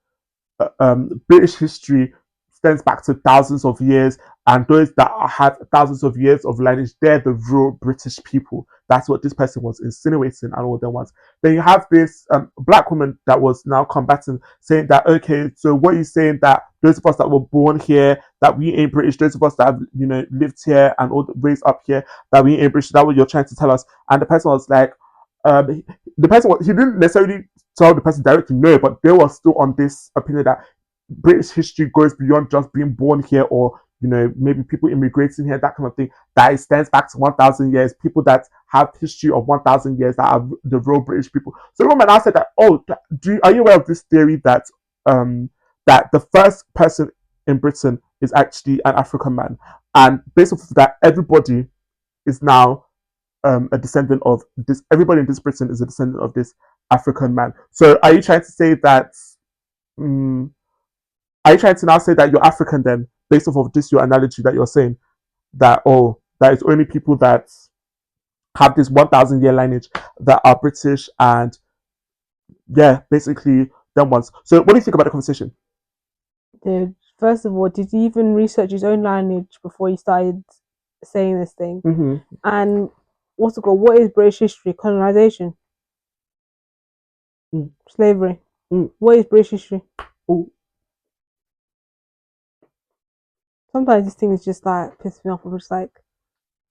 British history stems back to thousands of years, and those that have thousands of years of lineage, they're the real British people. That's what this person was insinuating and all the ones. Then you have this black woman that was now combating, saying that, okay, so what you're saying that those of us that were born here, that we ain't British, those of us that have, lived here and all raised up here, that we ain't British, that's what you're trying to tell us. And the person was like, he didn't necessarily tell the person directly no, but they were still on this opinion that British history goes beyond just being born here, or maybe people immigrating here, that kind of thing. That it stands back to 1,000 years. People that have history of 1,000 years that are the real British people. So the woman asked that, are you aware of this theory that that the first person in Britain is actually an African man, and based off of that, everybody is now a descendant of this. Everybody in this Britain is a descendant of this African man. So are you trying to say that? Are you trying to now say that you're African then, based off of this your analogy that you're saying that that it's only people that have this 1,000-year lineage that are British, and basically them ones. So what do you think about the conversation? The First of all, did he even research his own lineage before he started saying this thing? Mm-hmm. And what's it called? What is British history? Colonization, slavery. What is British history? Sometimes this thing is just like pisses me off. I'm just like,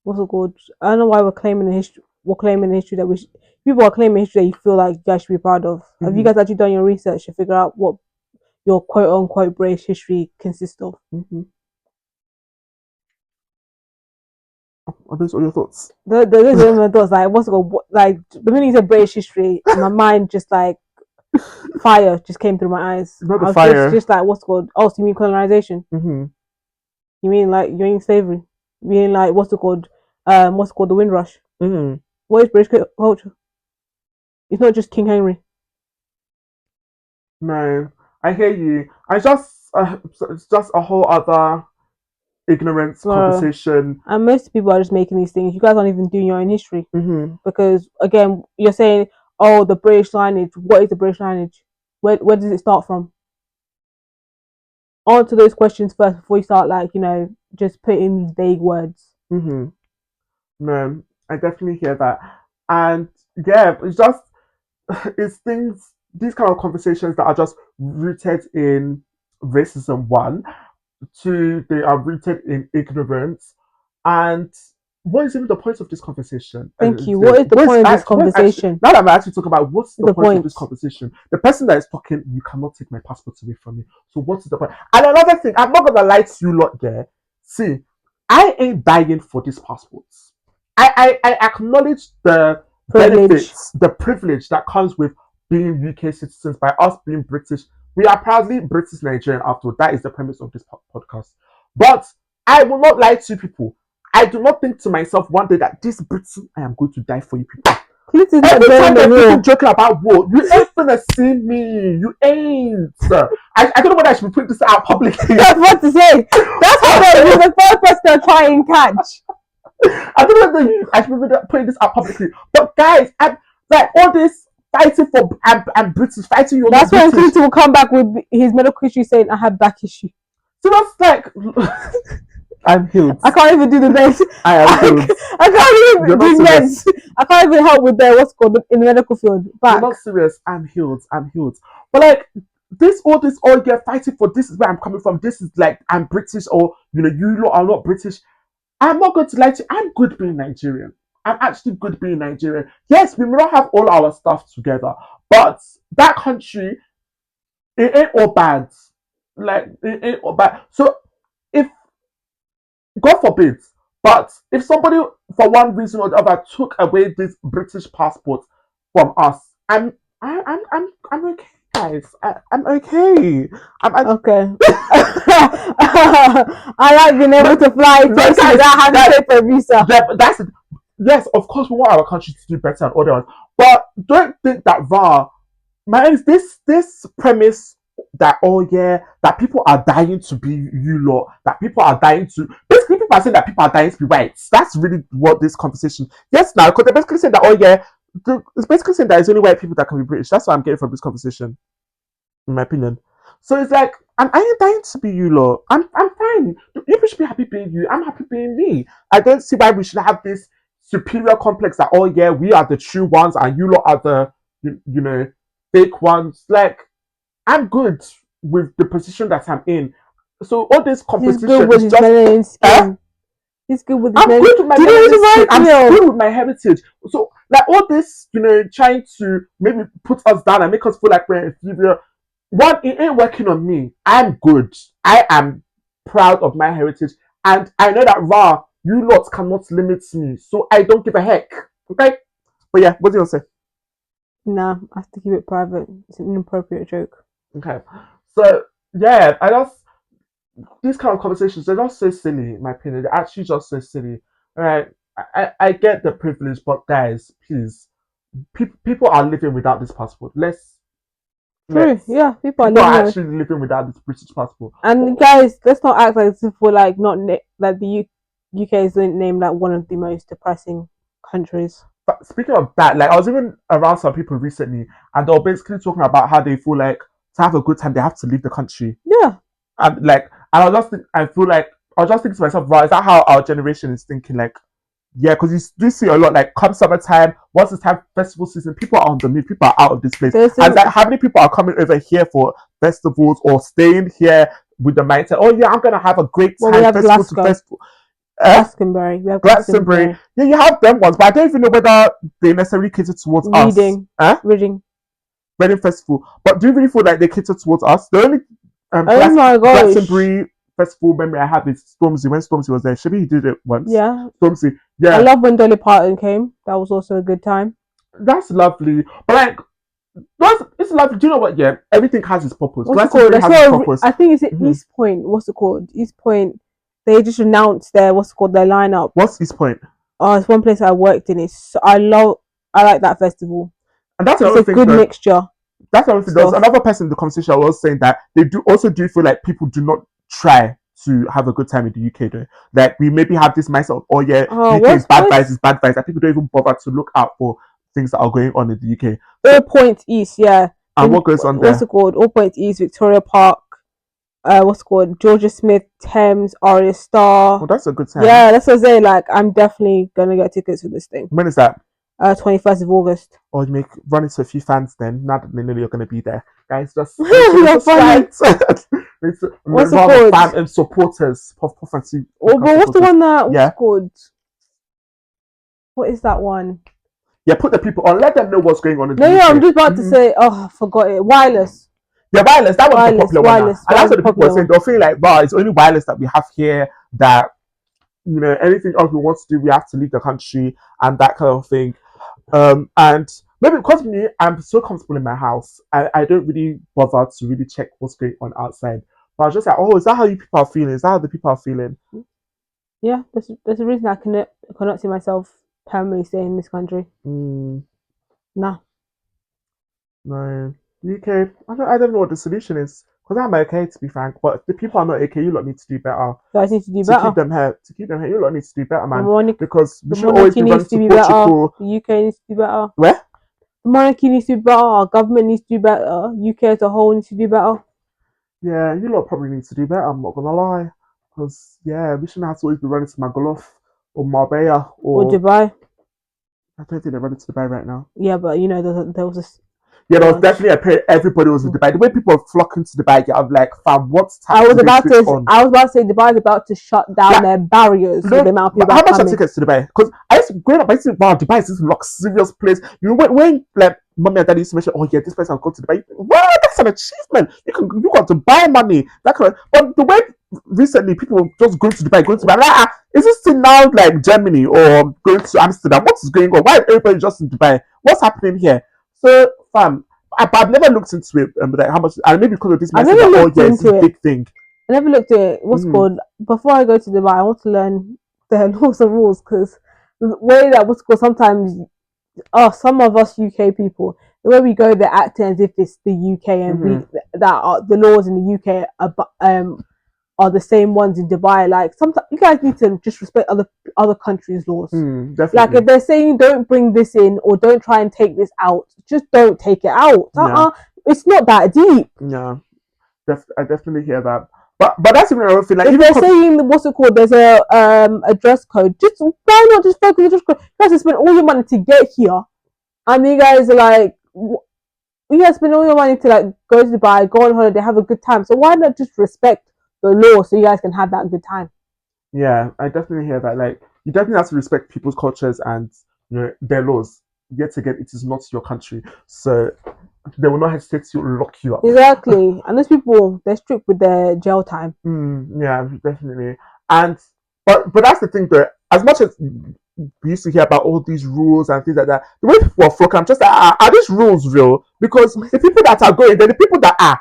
what's it called? I don't know why we're claiming the history. We're claiming the history that people are claiming history that you feel like you guys should be proud of. Have you guys actually done your research to figure out what your quote unquote British history consists of? Are those all your thoughts? Those are my thoughts. Like, what's it called? Like, the minute you said British history, my mind just like fire just came through my eyes. Not the I was fire. just like, what's it called? Oh, so you mean colonization? You mean like you mean slavery? You mean like what's it called? The Windrush? What is British culture? It's not just King Henry. No, I hear you. It's just a whole other ignorance conversation. And most people are just making these things. You guys aren't even doing your own history. Because again, you're saying, oh, the British lineage. What is the British lineage? Where does it start from? Answer those questions first before you start, like, just put in these vague words. No, I definitely hear that. And yeah, it's these kind of conversations that are just rooted in racism, 1. 2, they are rooted in ignorance. And what is even the point of this conversation? Thank you. What is the point of this conversation? Now that I'm actually talking about what's the point of this conversation, the person that is talking, you cannot take my passport away from me. So what is the point? And another thing, I'm not gonna lie to you lot there. See, I ain't dying for these passports. I acknowledge the benefits, the privilege that comes with being UK citizens by us being British. We are proudly British Nigerian after all. That is the premise of this podcast. But I will not lie to people. I do not think to myself one day that this Britain, I am going to die for you people. Every time that people joking about war, you ain't gonna see me. You ain't. I don't know whether I should be putting this out publicly. I was about to say, that's what you're the first person to try and catch. I don't know whether I should be putting this out publicly. But guys, like all this fighting for I'm British, fighting your. That's when Clinton will come back with his medical history saying I have back issue. So that's like I'm healed. I can't even do the meds. I am healed. I can't even do meds. I can't even help with what's called in the medical field. Back. You're not serious. I'm healed. But like all you're fighting for, this is where I'm coming from. This is like I'm British, or you lot are not British. I'm not going to lie to you. I'm good being Nigerian. I'm actually good being Nigerian. Yes, we may not have all our stuff together, but that country, it ain't all bad. Like, it ain't all bad. So, if, God forbid, but if somebody, for one reason or the other, took away this British passport from us, I'm okay, guys. I'm okay. I'm okay. I like being able to fly places without having to pay for a visa. That's it. Yes, of course, we want our country to do better and all that. But don't think that this premise that that people are dying to be you lot, that people are dying to basically people are saying that people are dying to be white. That's really what this conversation. Yes, now because they're basically saying that it's basically saying that it's only white people that can be British. That's what I'm getting from this conversation, in my opinion. So it's like, I ain't dying to be you lot. I'm fine. You should be happy being you. I'm happy being me. I don't see why we should have this superior complex that we are the true ones and you lot are the fake ones. Like, I'm good with the position that I'm in. So all this competition is just He's good with his I'm good with my heritage. I'm good with my heritage. So like all this, trying to maybe put us down and make us feel like we're inferior. One, it ain't working on me. I'm good. I am proud of my heritage, and I know that you lot cannot limit me. So I don't give a heck. Okay? But yeah, what do you want to say? Nah, I have to keep it private. It's an inappropriate joke. Okay. So yeah, these kind of conversations, they're not so silly, in my opinion. They're actually just so silly. Alright. I get the privilege, but guys, please. People are living without this passport. True, yeah, people are actually living without this British passport. And guys, let's not act like this for like not like the UK is named like one of the most depressing countries. But speaking of that, like I was even around some people recently, and they were basically talking about how they feel like to have a good time they have to leave the country. Yeah. And like And I feel like I was just thinking to myself, wow, is that how our generation is thinking? Like, yeah, because you do see a lot, like, come summertime, once it's time for festival season, people are on the move, people are out of this place. There's And like, how many people are coming over here for festivals or staying here with the mindset, oh yeah, I'm gonna have a great time, we have festival Glasgow. to festival. Glastonbury. We have Glastonbury. Yeah, you have them ones, but I don't even know whether they necessarily cater towards us. Reading Festival. But do you really feel like they cater towards us? The only oh my gosh. Glastonbury festival memory I have is Stormzy. When Stormzy was there, Shabi, he did it once. Yeah. Stormzy. Yeah. I love when Dolly Parton came. That was also a good time. That's lovely. But like, it's lovely. Do you know what? Yeah, everything has its purpose. What's it called? Has its purpose. I think it's East Point. What's it called? East Point. They just announced their their lineup. What's East Point? Oh, it's one place I worked in. I like that festival. And that's a good mixture. That's another thing. There was another person in the conversation was saying that they do feel like people do not try to have a good time in the UK though. Like, we maybe have this mindset of, oh yeah, UK is bad vibes, that people don't even bother to look out for things that are going on in the UK. All Points East, yeah. And what goes on there? What's it called? All Points East, Victoria Park, what's it called? Georgia Smith, Thames, Aria Star. Well, that's a good time. Yeah, that's what I'm saying. Like, I'm definitely gonna get tickets for this thing. When is that? 21st of August. Or you run into a few fans then, now that they know you're going to be there. Guys, just subscribe. What's it called? Fan and supporters. Puffpuffandteapodcast. Oh, but what's the one that was called? What is that one? Yeah, put the people on. Let them know what's going on in the UK. I'm just about to say, I forgot it. Wireless. Yeah, Wireless. That was the popular one. And that's what the people were saying. They're feeling like, wow, it's only Wireless that we have here, that, you know, anything else we want to do, we have to leave the country and that kind of thing. And maybe because me, I'm so comfortable in my house, I don't really bother to really check what's going on outside. But I was just like, oh, is that how you people are feeling? Is that how the people are feeling? Yeah, there's a reason I cannot see myself permanently staying in this country. Nah. No. UK, I don't know what the solution is. Because I'm okay, to be frank, but if the people are not okay, you lot need to do better. So I need to do better. To keep them here, you lot need to do better, man. Because we should always be running to Portugal. The UK needs to do better. Where? The monarchy needs to do better. Our government needs to do better. UK as a whole needs to do better. Yeah, you lot probably need to do better, I'm not gonna lie. Because, yeah, we shouldn't have to always be running to Magaluf or Marbella or Dubai. I don't think they're running to Dubai right now. Yeah, but you know, there was this. Yeah, there was definitely a period everybody was in Dubai. The way people were flocking to Dubai, yeah, I'm like, fam, what's I was about to say Dubai is about to shut down their barriers with the amount of people. How much are tickets to Dubai? Because growing up, I used to think, wow, Dubai is this luxurious place. You know, when like mommy and daddy used to mention, oh yeah, this place I'll go to Dubai. Wow, that's an achievement. You got Dubai money. That kind of, but the way recently people just going to Dubai. Like, is this still now like Germany or going to Amsterdam? What is going on? Why is everybody just in Dubai? What's happening here? So, fam, I've never looked into it, like how much, and maybe because of this message, it's a big thing. I never looked at it. What's called, before I go to Dubai, I want to learn the laws and rules, because the way that sometimes, some of us UK people, the way we go, they're acting as if it's the UK and the laws in the UK are the same ones in Dubai. Like, sometimes you guys need to just respect other countries' laws. Definitely. Like, if they're saying don't bring this in or don't try and take this out, just don't take it out. It's not that deep. Yeah, I definitely hear that. But that's even another thing. Like, if they're saying what's it called, there's a dress code. Just why not just focus on the dress code? You guys have spent all your money to get here, and you guys are like, you guys spend all your money to like go to Dubai, go on holiday, have a good time. So why not just respect the law so you guys can have that good time? Yeah, I definitely hear that. Like, you definitely have to respect people's cultures and, you know, their laws. Yet again, it is not your country, so they will not hesitate to lock you up. Exactly, and those people, they're strict with their jail time. Yeah, definitely. And but that's the thing, though. As much as we used to hear about all these rules and things like that, the way people are flocking, I'm just like, are these rules real? Because the people that are going, they're the people that are.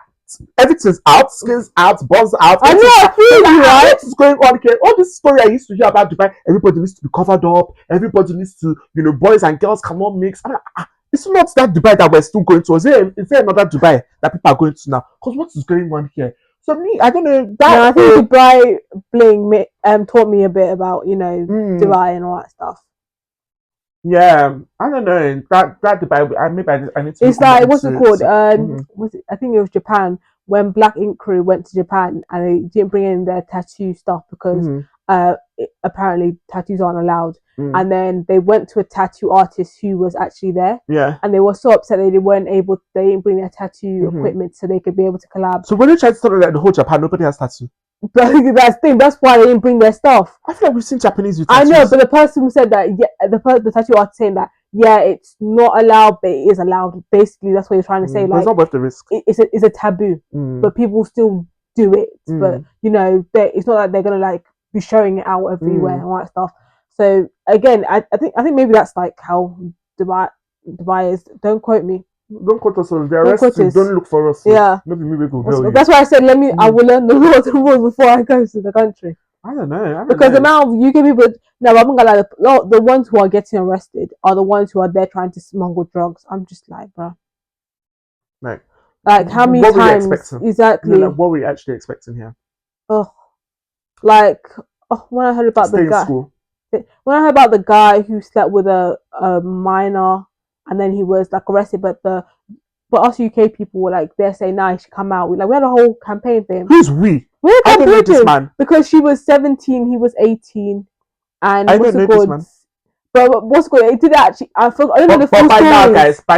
Everything's out, skins out, balls out. I know, I feel you, right? What is going on here? All this story I used to hear about Dubai, everybody needs to be covered up. Everybody needs to, you know, boys and girls cannot mix. I'm like, it's not that Dubai that we're still going to. Is there another Dubai that people are going to now? Because what is going on here? So me, I don't know. I think Dubai bling taught me a bit about, you know, Dubai and all that stuff. Yeah, I don't know that Dubai. I need to. It's like, what's it called? I think it was Japan, when Black Ink Crew went to Japan and they didn't bring in their tattoo stuff because apparently tattoos aren't allowed. And then they went to a tattoo artist who was actually there. Yeah. And they were so upset they didn't bring their tattoo equipment so they could be able to collab. So when they tried to tell like the whole Japan, nobody has tattoo. That's why they didn't bring their stuff. I feel like we've seen Japanese with tattoos. I know, but the person who said that, the tattoo artist saying that, it's not allowed, but it is allowed. Basically, that's what he's trying to say. Like, it's not worth the risk. It's a taboo, but people still do it. But it's not like they're gonna like be showing it out everywhere and all that stuff. So again, I think maybe that's like how Dubai is. Don't quote me. Don't quote us. They're arrested. Don't look for us. Yeah. Maybe we go grill you. That's why I said I will learn the rules before I go to the country. I don't know. Because the amount of UK people, no, I'm not gonna lie, the ones who are getting arrested are the ones who are there trying to smuggle drugs. I'm just like, bro. Like how many times? Exactly. Like, what were we actually expecting here? When I heard about when I heard about the guy who slept with a minor and then he was like arrested, but us UK people were like, they're saying, nah, he should come out. We had a whole campaign for him. Who's we? We had a campaign campaign this man. Because she was 17, he was 18. And I don't know this man. But what's good? It did actually. I don't know the full by story.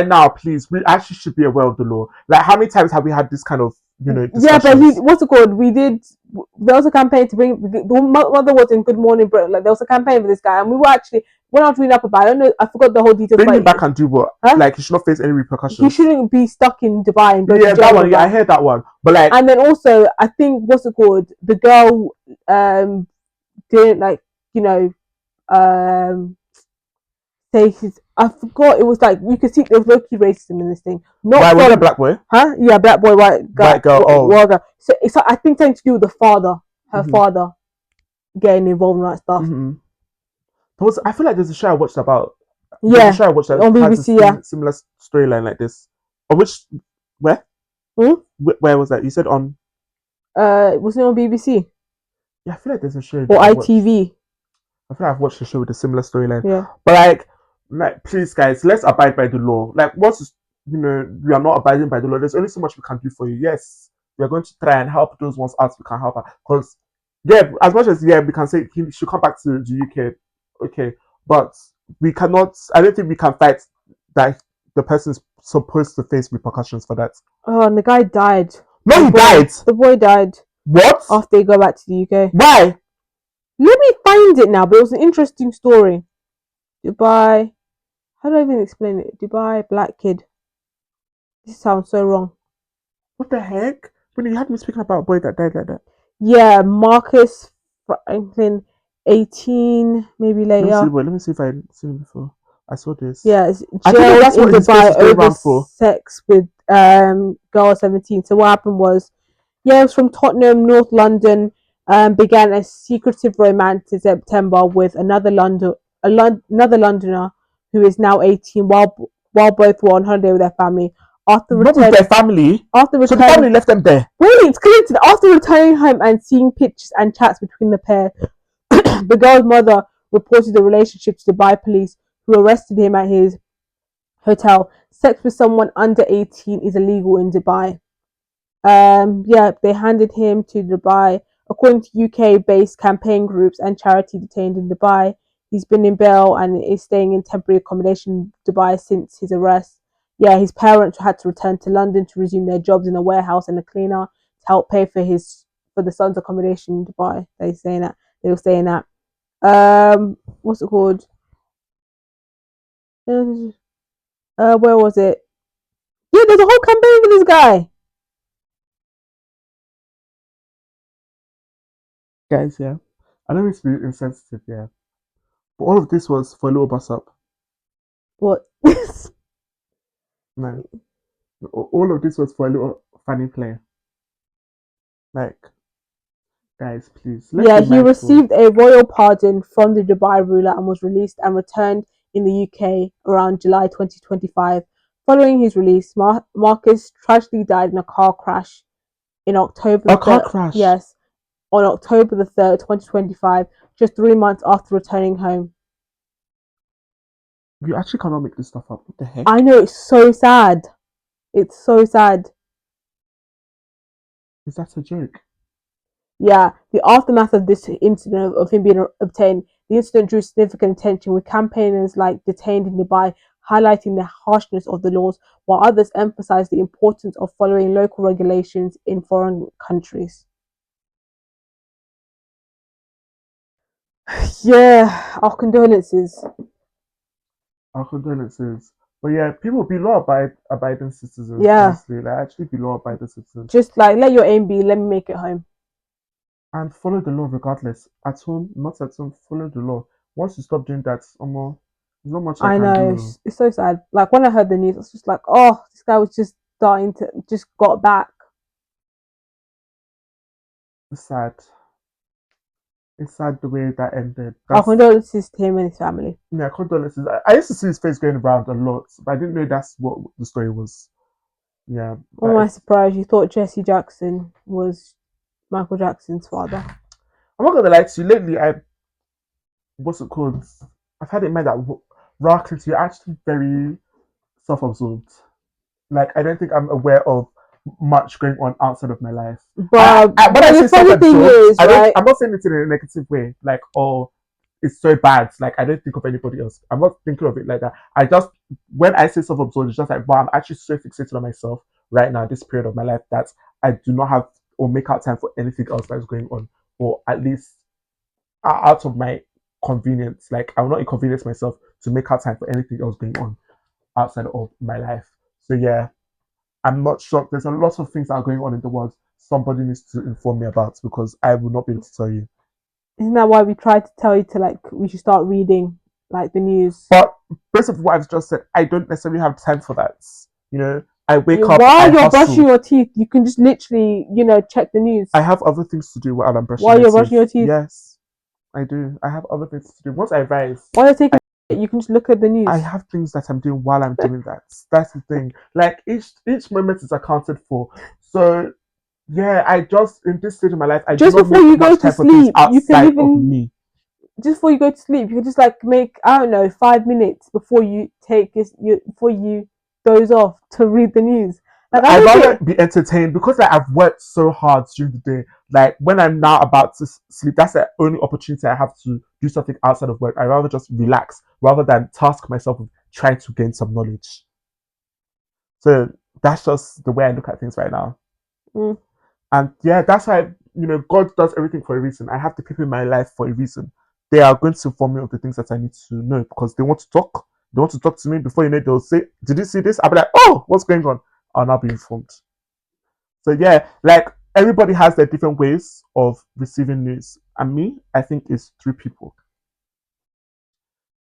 now, guys, please, we actually should be aware of the law. Like, how many times have we had this kind of, discussions? Yeah, but what's it called? There was a campaign to bring. The mother was in Good Morning Britain. Like, there was a campaign for this guy, and we were actually. When I was reading up about it, I don't know. I forgot the whole details. Bring him back and do what? Huh? Like, he should not face any repercussions. He shouldn't be stuck in Dubai and go to jail. That one. Yeah, I heard that one. But like, and then also, I think what's it called? The girl didn't say his. I forgot. It was like you could see there was low-key racism in this thing. Why was it a black boy? Huh? Yeah, black boy, white girl. White girl. So it's I think something to do with the father, her father, getting involved in that stuff. I feel like there's a show I watched about. Yeah, a show I watched that on BBC. Yeah, similar storyline like this. On which where? Where was that? You said on. Was it on BBC? Yeah, I feel like there's a show. Or ITV. I feel like I've watched a show with a similar storyline. Yeah. But like, please, guys, let's abide by the law. Like, once we are not abiding by the law, there's only so much we can do for you. Yes, we are going to try and help those ones out. We can help her because, as much as we can say he should come back to the UK, okay, but we cannot. I don't think we can fight that the person's supposed to face repercussions for that. Oh, and the guy died. No, he died. The boy died. What? After he got back to the UK. Why? Let me find it now, but it was an interesting story. Dubai. How do I even explain it? Dubai, black kid. This sounds so wrong. What the heck? When you had me speaking about a boy that died like that. Yeah, Marcus Franklin, 18, maybe later. Let me see if I've seen it before. I saw this. Yeah, it's jailed in Dubai over sex with girl 17. So what happened was, it was from Tottenham, North London. Began a secretive romance in September with another Londoner who is now 18, while both were on holiday with their family. After so the family left them there. Wait, Clinton. After returning home and seeing pictures and chats between the pair, the girl's mother reported the relationship to Dubai police, who arrested him at his hotel. Sex with someone under 18 is illegal in Dubai. They handed him to Dubai. According to UK-based campaign groups and charity detained in Dubai, he's been in bail and is staying in temporary accommodation in Dubai since his arrest. Yeah, his parents had to return to London to resume their jobs in a warehouse and a cleaner to help pay for the son's accommodation in Dubai. They were saying that. What's it called? Where was it? Yeah, there's a whole campaign for this guy. Guys, yeah, I don't mean to be insensitive, yeah, but all of this was for a little bus up. What? No, all of this was for a little funny play. Like, guys, please. He received a royal pardon from the Dubai ruler and was released and returned in the UK around July 2025. Following his release, Marcus tragically died in a car crash in October. Car crash? Yes. On October the 3rd, 2025, just 3 months after returning home. You actually cannot make this stuff up. What the heck? I know, it's so sad. It's so sad. Is that a joke? Yeah, the aftermath of this incident of him being obtained, the incident drew significant attention, with campaigners like detained in Dubai highlighting the harshness of the laws, while others emphasized the importance of following local regulations in foreign countries. Yeah, our condolences. Our condolences. But yeah, people be law abiding citizens, Yeah, honestly. Like actually be law abiding citizens. just like let your aim be, let me make it home. And follow the law regardless. At home, not at home, follow the law. Once you stop doing that, there's not much I I can know, do. it's so sad. Like when I heard the news, I was just like, oh, this guy was just starting to, just got back. It's sad. It's sad the way that ended. Our That's condolences to him and his family. yeah, condolences. I used to see his face going around a lot, but I didn't know that's what the story was. Yeah, What am I surprised? You thought Jesse Jackson was Michael Jackson's father. I'm not gonna lie to you. Lately, what's it called? I've had it in mind that Rockets, you're actually very self-absorbed. Like I don't think I'm aware of much going on outside of my life. But When I say the funny thing self-absorbed, is, right? I'm not saying it in a negative way. Like oh, it's so bad. Like I don't think of anybody else. I'm not thinking of it like that. I just when I say self-absorbed, it's just like, wow, I'm actually so fixated on myself right now, this period of my life, that I do not have or make out time for anything else that's going on, or at least out of my convenience. Like I will not inconvenience myself to make out time for anything else going on outside of my life. So yeah, I'm not shocked. There's a lot of things that are going on in the world. Somebody needs to inform me about because I will not be able to tell you. Isn't that why we tried to tell you to like we should start reading like the news? But based on what I've just said, I don't necessarily have time for that. You know, I wake up, While I you're hustle. brushing your teeth, you can just literally, check the news. I have other things to do while I'm brushing While my you're teeth. brushing your teeth? Yes, I do. I have other things to do. Once I rise, while you're taking, you can just look at the news. I have things that I'm doing while I'm doing that. That's the thing. Like each moment is accounted for. So yeah, I just in this stage of my life, I just do not before make you go much to time for things sleep, you can outside of even me. just before you go to sleep, you can just like make, I don't know, 5 minutes before you take this, before you doze off to read the news. Like I'd rather be entertained because like, I've worked so hard during the day. Like when I'm now about to sleep, that's the only opportunity I have to do something outside of work. I'd rather just relax rather than task myself with trying to gain some knowledge. So that's just the way I look at things right now. Mm. And yeah, that's why God does everything for a reason. I have the people in my life for a reason. They are going to inform me of the things that I need to know because they want to talk. They want to talk to me before you know they'll say, "Did you see this?" I'll be like, "Oh, what's going on?" I'll now be informed. So yeah, like everybody has their different ways of receiving news. And me, I think it's through people.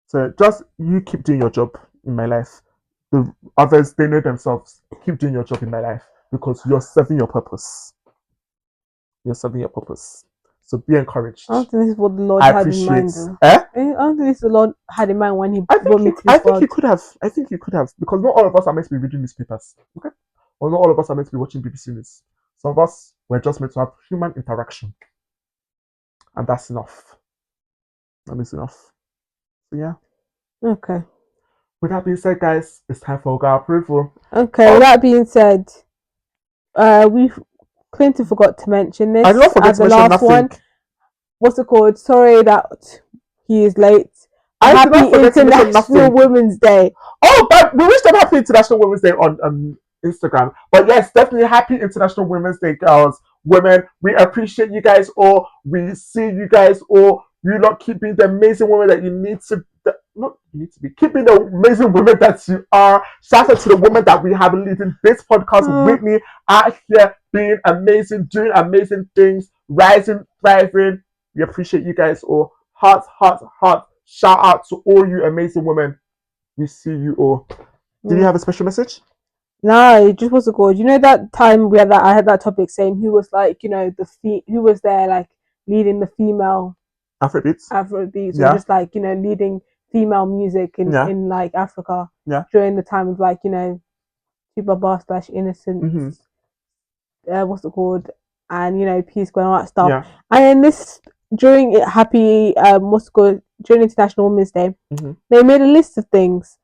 So just you keep doing your job in my life. The others, they know themselves. Keep doing your job in my life because you're serving your purpose. You're serving your purpose. So be encouraged. I don't think this is what the Lord I had in appreciate. mind. Eh? I don't think this is the Lord had in mind when He I brought me think to this world. you could have. I think you could have because not all of us are meant to be reading newspapers. Okay, or not all of us are meant to be watching BBC News. Some of us were just meant to have human interaction, and that's enough. That is enough. So yeah. Okay. With that being said, guys, it's time for Oga approval. Okay. With that being said, Clinton forgot to mention this. I did not forget as to the mention last nothing. one. What's it called? Sorry that he is late. I did not Happy forget to mention International nothing. Women's Day. Oh, but we wish them Happy International Women's Day on Instagram. But yes, definitely Happy International Women's Day, girls, women. We appreciate you guys all. We see you guys all. You lot keep being the amazing women that you need to. Not you need to be. Keep being the amazing women that you are. Shout out to the women that we have leading this podcast. Whitney out here being amazing, doing amazing things, rising, thriving. We appreciate you guys all. Heart, heart, heart. Shout out to all you amazing women. We see you all. Did you have a special message? No, it just wasn't good. You know that time we had that I had that topic saying who was like, who was there like leading the female Afrobeats. or just like, leading female music in like Africa during the time of like, Super Bar / Innocence. What's it called? And Peace Square and all that stuff. Yeah. And then this during during International Women's Day, they made a list of things.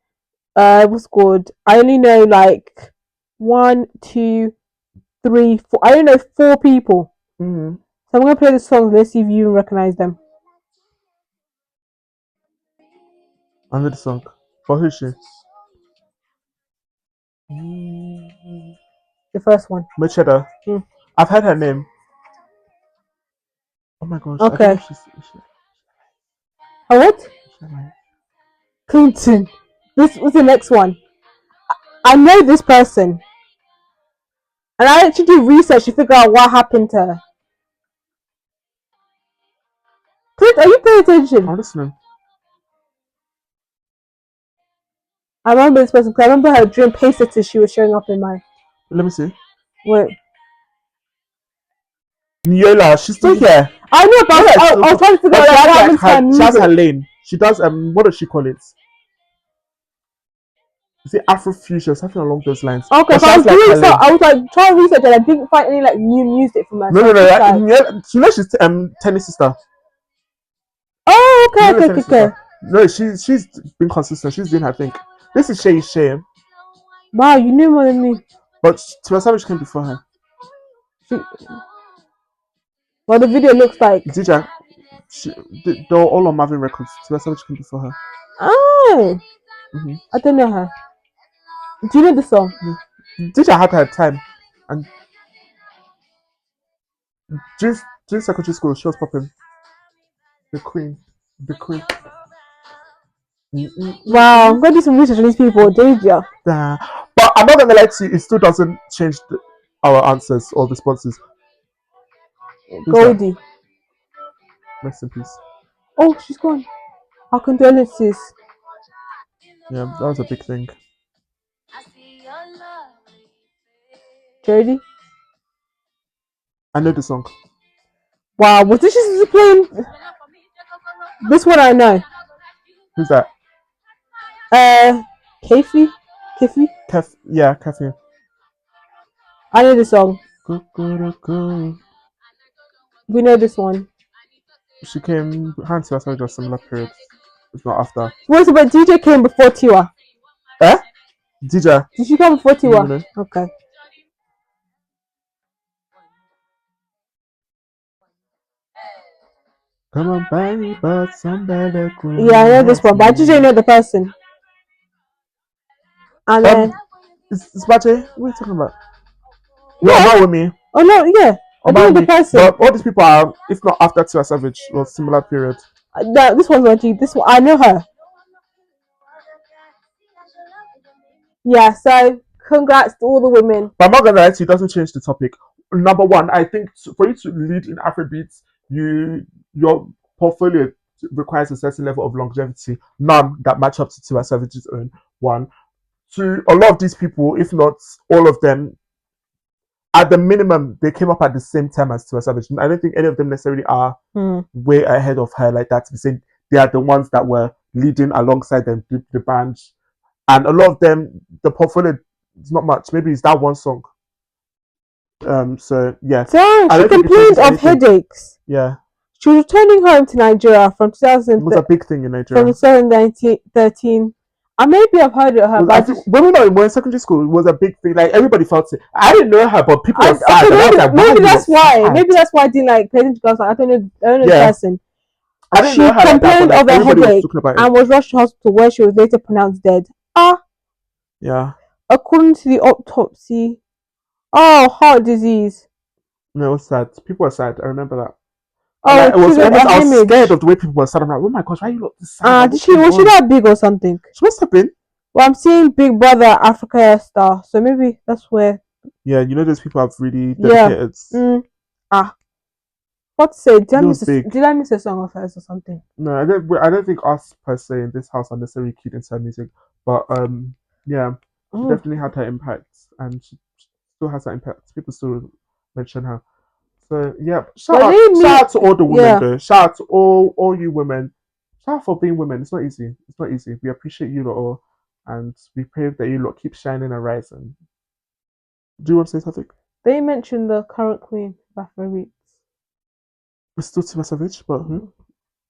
What's it called? I only know like 1, 2, 3, 4. I don't know 4 people. Mm-hmm. So I'm gonna play the songs. Let's see if you recognize them. I know the song. But who's she? The first one. Macheda. Mm. I've heard her name. Oh my gosh. I don't know Okay. if she's Oh, what? she's alive. Clinton. This was the next one. I know this person. And I actually did research to figure out what happened to her. Clint, are you paying attention? I'm listening. I remember this person because I remember her during Pace she was showing up in my. Let me see. Wait. Niola, she's still here. I know, but Yeah, I was trying to figure but out what happened to her she has her music. lane. She does what does she call it? Is it Afrofusion, something along those lines? Okay, But so she I has, was doing her so lane. I was like trying to research and I didn't find any like new music from her. No, you know she's Tenny's sister. Oh, You know okay. Tenny's sister? No, she's been consistent. She's doing her thing. This is Shay. Wow, you knew more than me. But Tiwa Savage came before her. Well, the video looks like. DJ, they're all on Marvin Records. Tiwa Savage came before her. Oh, Mm-hmm. I don't know her. Do you know the song? DJ had her time, and during secondary school, she was popping. The queen. Wow, I'm going to do some research on these people. Danger. But I'm not gonna lie to you, it still doesn't change our answers or responses. Goldie. Rest in peace. Oh, she's gone. Our condolences. Yeah, that was a big thing. Jodie. I know the song. Wow, was this just playing? This one I know. Who's that? Kathy. Yeah, Kathy. I know the song. We know this one. She came. Her and Tiwa Savage was similar period. It's not after. Wait, but DJ came before Tiwa. DJ. Did she come before Tiwa? No. Okay. Come on, baby, but somebody could. Yeah, I know this one, but I just don't know the person. And then it's Bache. What are you talking about? Yeah. No, not with me. Oh no, yeah. I don't know the person. But all these people are, if not after Tiwa Savage, was similar period. No, this one's OG. This one, I know her. Yeah, so congrats to all the women. But I'm not gonna lie to you, it doesn't change the topic. Number one, I think for you to lead in Afrobeats, your portfolio requires a certain level of longevity, none that match up to Tiwa Savage's own. 1, 2, a lot of these people, if not all of them, at the minimum, they came up at the same time as Tiwa Savage. I don't think any of them necessarily are way ahead of her like that. To be saying they are the ones that were leading alongside them, the band, and a lot of them, the portfolio is not much. Maybe it's that one song. So yeah. So she complained of headaches. Yeah. She was returning home to Nigeria from 2000. It was a big thing in Nigeria. From 2013. I maybe I've heard of her. When we were in secondary school, it was a big thing. Like everybody felt it. I didn't know her, but people were sad. Maybe that's why. Maybe that's why I didn't like playing girls. I don't know the person. I didn't know her. She complained of a headache and was rushed to hospital where she was later pronounced dead. Yeah. According to the autopsy, heart disease. No, it was sad. People were sad. I remember that. It was almost, I was scared of the way people were sad. I'm like, oh my gosh, why are you not this sad? Was she that big or something? She must have been. Well, I'm seeing Big Brother Africa star, so maybe that's where. Yeah, you know those people have really dedicated. What to say? Did I miss a song of hers or something? No, I don't think us per se in this house are necessarily keen into her music, but yeah, she definitely had her impact, and she still has that impact. People still mention her. So yeah, shout out to all the women though. Shout out to all you women. Shout out for being women. It's not easy. We appreciate you all, and we pray that you lot keep shining and rising. Do you want to say something? They mentioned the current queen, Afrobeats. It's still Tiwa Savage, but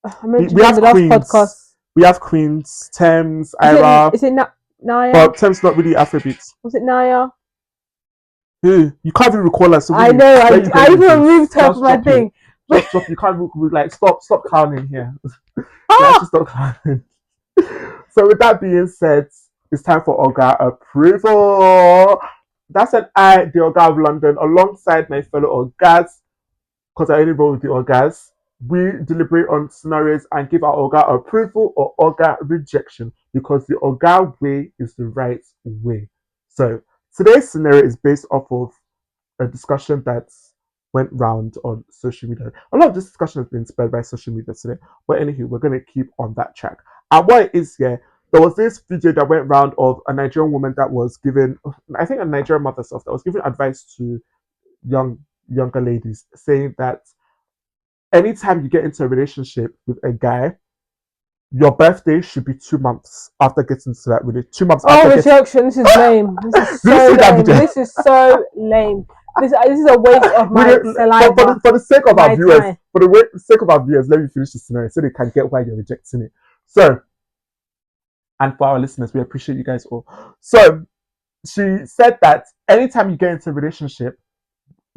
I mentioned we have queens. Podcast. We have queens. Thames, Ira. Is it Naya? But Thames not really Afrobeats. Was it Naya? Hey, you can't even recall her. So I know. I even removed her from my thing. Just drop. You can't like stop clowning here. Ah! Just stop clowning. So with that being said, it's time for OGA approval. That's an I, the Ogaoflondon, alongside my fellow Ogas, because I only roll with the Ogas. We deliberate on scenarios and give our OGA approval or OGA rejection because the OGA way is the right way. So today's scenario is based off of a discussion that went round on social media. A lot of this discussion has been inspired by social media today. But anywho, we're going to keep on that track. And what it is here, there was this video that went round of a Nigerian woman that was giving, I think a Nigerian mother self, that was giving advice to younger ladies, saying that anytime you get into a relationship with a guy, your birthday should be 2 months after getting to that relationship. 2 months after rejection. This is lame. This is so lame. This is so lame. This is a waste of my saliva. For the sake of our viewers, let me finish the scenario so they can get why you're rejecting it. So, and for our listeners, we appreciate you guys all. So, she said that anytime you get into a relationship,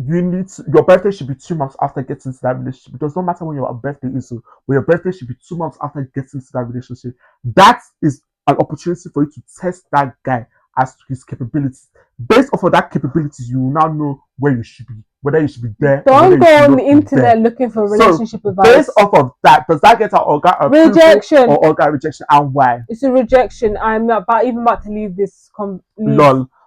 your birthday should be 2 months after getting into that relationship. It does not matter when your birthday is, but your birthday should be 2 months after getting into that relationship. That is an opportunity for you to test that guy as to his capabilities. Based off of that capabilities, you will now know where you should be, whether you should be there. Don't go on the internet looking for relationship advice. Based off of that, does that get our OGA approval rejection or OGA rejection, and why? It's a rejection. I'm about to leave this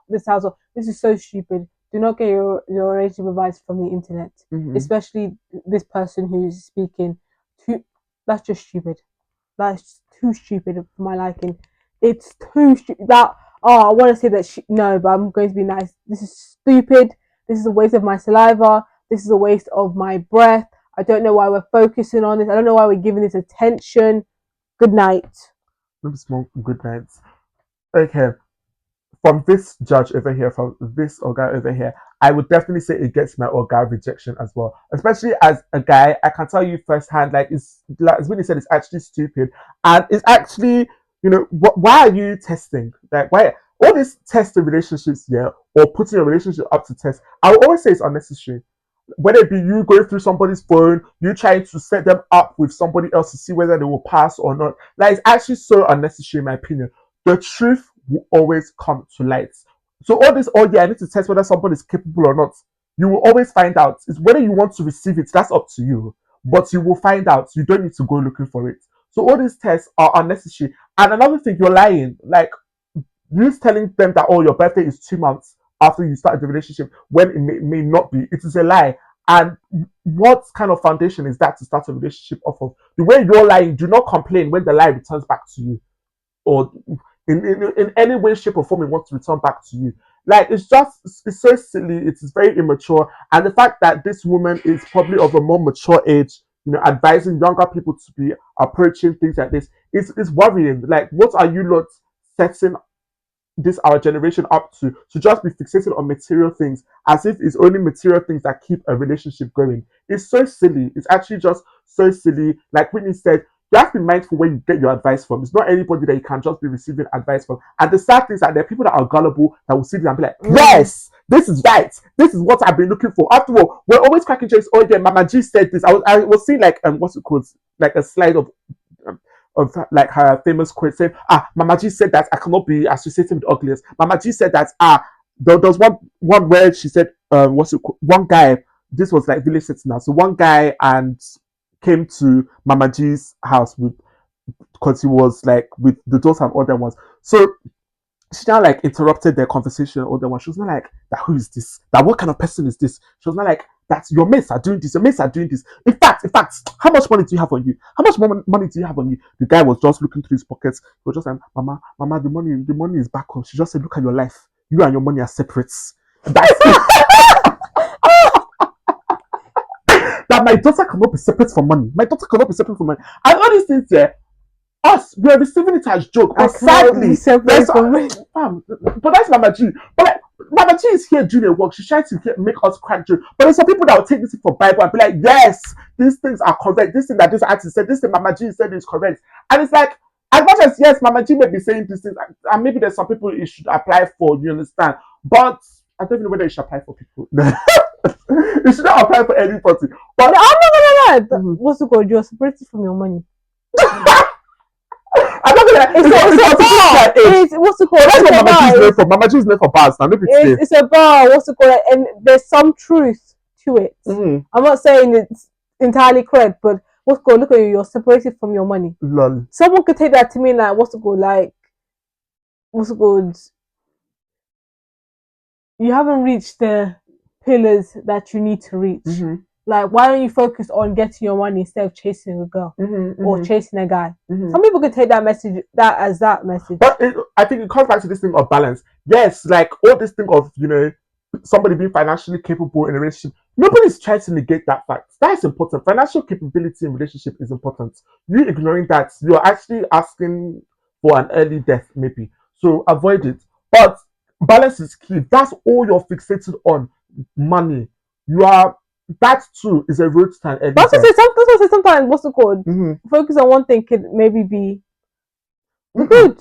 this household. This is so stupid. Do not get your relationship advice from the internet, especially this person who's speaking. That's just stupid. That's too stupid for my liking. It's too stupid. I want to say that no, but I'm going to be nice. This is stupid. This is a waste of my saliva. This is a waste of my breath. I don't know why we're focusing on this. I don't know why we're giving this attention. Good night. Maybe small good nights. Okay. From this judge over here, from this OGA over here, I would definitely say it gets my OGA rejection as well. Especially as a guy, I can tell you firsthand, as Whitney said, it's actually stupid. And it's actually, why are you testing? Like, why? All these testing relationships here, or putting your relationship up to test, I would always say it's unnecessary. Whether it be you going through somebody's phone, you trying to set them up with somebody else to see whether they will pass or not. Like, it's actually so unnecessary, in my opinion. The truth will always come to light. So all this, I need to test whether somebody is capable or not. You will always find out. It's whether you want to receive it, that's up to you. But you will find out. You don't need to go looking for it. So all these tests are unnecessary. And another thing, you're lying. Like, you telling them that, your birthday is 2 months after you start the relationship, when it may not be. It is a lie. And what kind of foundation is that to start a relationship off of? The way you're lying, do not complain when the lie returns back to you. Or in any way, shape, or form it wants to return back to you. Like, it's so silly, it is very immature. And the fact that this woman is probably of a more mature age, advising younger people to be approaching things like this is worrying. Like, what are you not setting our generation up to just be fixated on material things as if it's only material things that keep a relationship going? It's so silly. It's actually just so silly. Like Whitney said, you have to be mindful where you get your advice from. It's not anybody that you can just be receiving advice from. And the sad thing is that there are people that are gullible that will sit there and be like, yes, this is right. This is what I've been looking for. After all, we're always cracking jokes. Oh yeah, Mama G said this. I was seeing like what's it called? Like a slide of like her famous quote saying, Mama G said that I cannot be associated with ugliest. Mama G said that there was one where she said one guy, this was like village setting now. So one guy came to Mama G's house because he was like with the daughter and other ones. So she now like interrupted their conversation. Other one, she was not like, that who is this? That what kind of person is this? She was not like, that your mates are doing this. Your mates are doing this. In fact, how much money do you have on you? How much money do you have on you? The guy was just looking through his pockets. He was just like, Mama, the money is back home. She just said, look at your life. You and your money are separate. That's it. That my daughter cannot be separate from money. My daughter cannot be separate from money. And all these things here, we are receiving it as joke. But sadly, but that's Mama G. But like, Mama G is here doing a work. She's trying to make us crack joke. But there's some people that will take this for Bible and be like, yes, these things are correct. This thing that this artist said, this thing Mama G said is correct. And it's like, as much as yes, Mama G may be saying these things, and maybe there's some people it should apply for, you understand? But I don't even know whether you should apply for people. You should not apply for anybody. But I'm not gonna lie. Mhm. What's it called? You're separated from your money. I'm not gonna. It's what's it called? That's what It's a Mama G is bar. known for. Mama G is known for bars. Now, look at it. It's a bar. What's it called? And there's some truth to it. Mhm. I'm not saying it's entirely correct, but what's it called? Look at you. You're separated from your money. Lol. Someone could take that to mean like what's it called? Like what's it called? You haven't reached the pillars that you need to reach. Mhm. Like, why don't you focus on getting your money instead of chasing a girl or chasing a guy? Some people can take that message as that message. But I think it comes back to this thing of balance. Yes, like all this thing of somebody being financially capable in a relationship. Nobody's trying to negate that fact. That is important. Financial capability in relationship is important. You ignoring that, you're actually asking for an early death, maybe. So avoid it. But balance is key. That's all you're fixated on. Money. That too is a road to an early That's death. what I say sometimes. What's it called? Focus on one thing could maybe be good.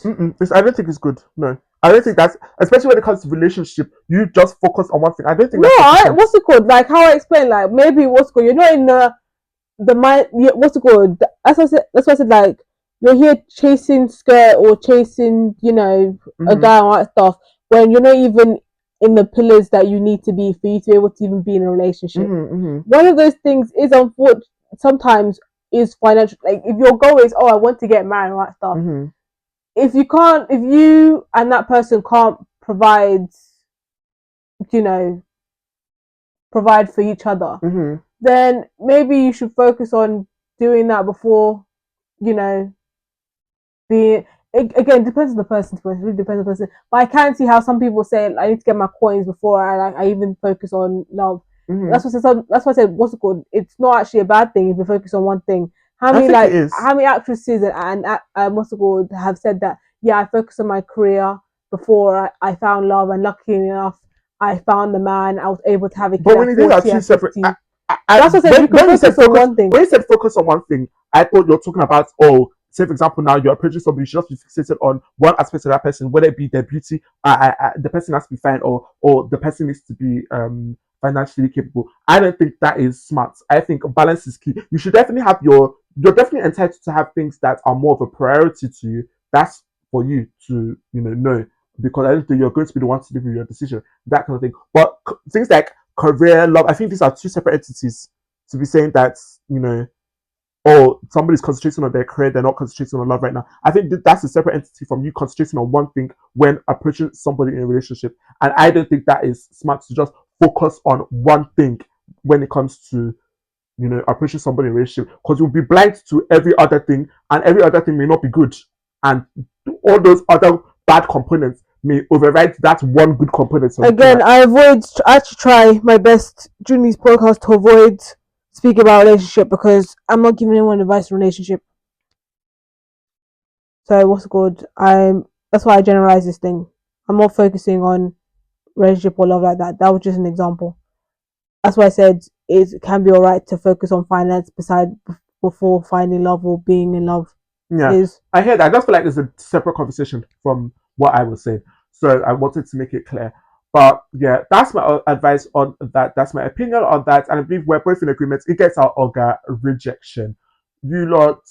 I don't think it's good. No. I don't think that's, especially when it comes to relationship, you just focus on one thing. I don't think that's what's it called? Like how I explained, like maybe what's it called? You're not in the mind. What's it called? That's what I said. Like you're here chasing skirt or chasing, a guy and all that stuff when you're not even in the pillars that you need to be for you to be able to even be in a relationship. One of those things is unfortunate. Sometimes is financial. Like if your goal is, I want to get married and all that stuff. If you and that person can't provide for each other, then maybe you should focus on doing that before, being, again, depends on the person, it really depends on the person. But I can see how some people say, I need to get my coins before I even focus on love. That's what I said, what's it called? It's not actually a bad thing if you focus on one thing. How many actresses and what's it called have said that? Yeah, I focused on my career before I found love, and lucky enough, I found the man. I was able to have a kid. But when you think are two separate, that's what I said. You can focus on one thing. When you said focus on one thing, I thought you're talking about say for example, now you're approaching somebody, you should just be fixated on one aspect of that person, whether it be their beauty, the person has to be fine, or the person needs to be financially capable. I don't think that is smart. I think balance is key. You should definitely have you're definitely entitled to have things that are more of a priority to you. That's for you to know, because I don't think you're going to be the one to live with your decision, that kind of thing. But things like career, love, I think these are two separate entities. To be saying that somebody's concentrating on their career, they're not concentrating on love right now. I think that's a separate entity from you concentrating on one thing when approaching somebody in a relationship. And I don't think that is smart to just focus on one thing when it comes to approaching somebody in a relationship, because you'll be blind to every other thing, and every other thing may not be good, and all those other bad components may override that one good component. Again, I actually try my best during these podcasts to avoid speaking about relationship, because I'm not giving anyone advice on relationship. So what's it called? That's why I generalize this thing. I'm not focusing on relationship or love like that. That was just an example. That's why I said it can be alright to focus on finance before finding love or being in love. Yeah, I hear that. I just feel like there's a separate conversation from what I was saying, so I wanted to make it clear. But yeah, that's my advice on that. That's my opinion on that, and I believe we're both in agreement. It gets our Oga rejection. You lot,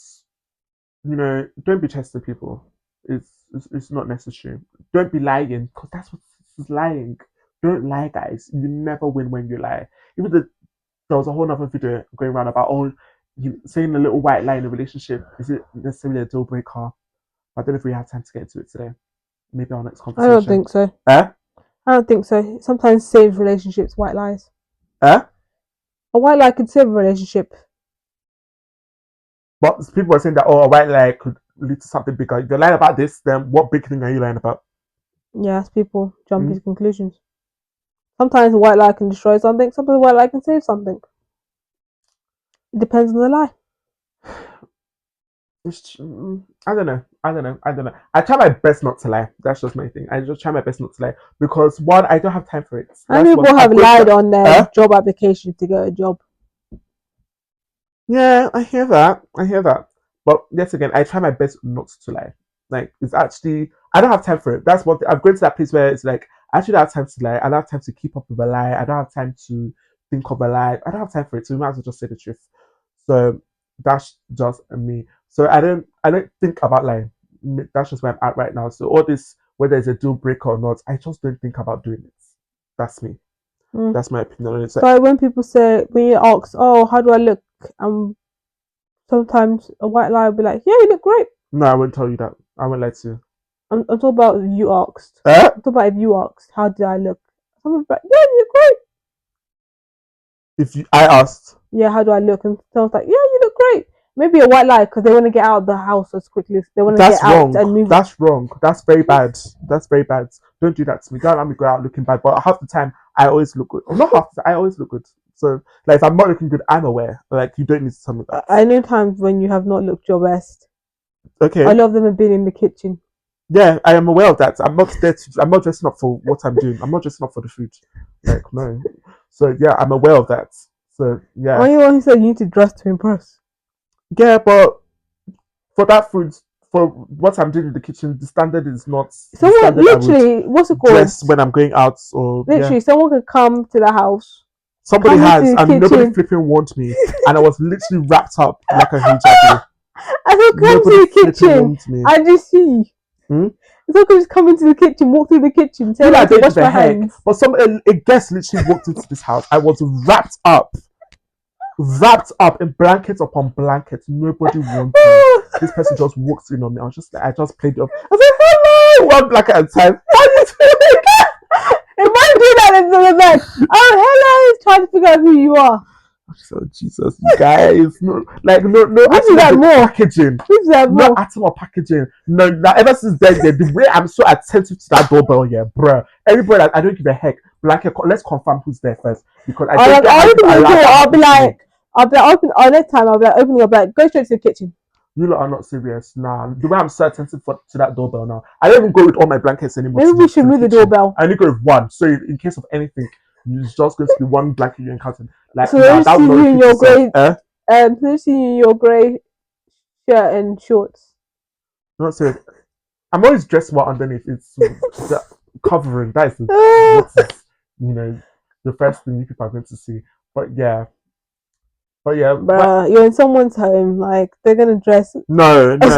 don't be testing people. It's not necessary. Don't be lying, because that's what is lying. Don't lie, guys. You never win when you lie. Even there was a whole other video going around about you saying a little white lie in a relationship. Is it necessarily a deal breaker? I don't know if we have time to get into it today. Maybe our next conversation. I don't think so. I don't think so. Sometimes saves relationships, white lies. A white lie can save a relationship. But people are saying that a white lie could lead to something bigger. If you're lying about this, then what big thing are you lying about? Yes, people jump to conclusions. Sometimes a white lie can destroy something. Sometimes a white lie can save something. It depends on the lie. I don't know. I try my best not to lie. That's just my thing. I just try my best not to lie, because one, I don't have time for it. And people have lied on their job application to get a job. Yeah, I hear that. But yet again, I try my best not to lie. Like, it's actually, I don't have time for it. That's one thing. I've gone to that place where it's like, I actually don't have time to lie. I don't have time to keep up with a lie. I don't have time to think of a lie. I don't have time for it. So we might as well just say the truth. So that's just me. So I don't think about lying. That's just where I'm at right now. So all this, whether it's a deal breaker or not, I just don't think about doing it. That's me. Mm. That's my opinion on it. So, So when people say, when you ask, oh, how do I look? Sometimes a white lie will be like, yeah, you look great. no, I won't tell you that. I won't lie to you. I'm talking about if you asked. Eh? I'm talking about if you asked, how did I look? Someone be like, yeah, you look great. I asked. Yeah, how do I look? And someone's like, yeah, you look great. Maybe a white lie because they want to get out of the house as quickly as they want to That's get wrong. out and move. That's wrong. That's very bad. That's very bad. Don't do that to me. Don't let me go out looking bad. But half the time, I always look good. Or not half the time, I always look good. So, like, if I'm not looking good, I'm aware. Like, you don't need to tell me that. I know times when you have not looked your best. Okay. I love them have been in the kitchen. Yeah, I am aware of that. I'm not there to, I'm not dressing up for what I'm doing. I'm not dressing up for the food. Like, no. So, yeah, I'm aware of that. So, yeah. Are you the one who said you need to dress to impress? Yeah, but for that food, for what I'm doing in the kitchen, the standard is not. Someone literally, what's it called? Dress when I'm going out, or literally, someone could come to the house. Somebody has, and nobody flipping warned me, and I was literally wrapped up like a hijab. I don't come to the kitchen. I just see. Someone could just come into the kitchen, walk through the kitchen, say, I wash my hands. But a guest literally walked into this house. I was wrapped up in blankets upon blankets. Nobody wanted me. This person just walked in on me. I was just like, I just played it off. I was like, hello, one blanket at a time. How are you doing? Imagine doing that in the bed. Oh, hello, it's trying to figure out who you are. So Jesus, you guys, no atom of packaging. No atom of packaging. No, ever since then, the way I'm so attentive to that doorbell, yeah, bruh. Everybody, I don't give a heck. Blanket, let's confirm who's there first because I'll be like, next time I'll be like, opening up, like, go straight to the kitchen. You lot are not serious. Nah, the way I'm so attentive to that doorbell now, I don't even go with all my blankets anymore. Maybe we should move the doorbell. I only go with one, so in case of anything, it's just going to be one blanket you encounter. Like, so let's see you in your grey. Let's see you in your grey shirt and shorts. Not serious. I'm always dressed well underneath. It's the covering. That is the first thing you people are going to see. But yeah. Bruh, you're in someone's home, like they're gonna dress. No. We're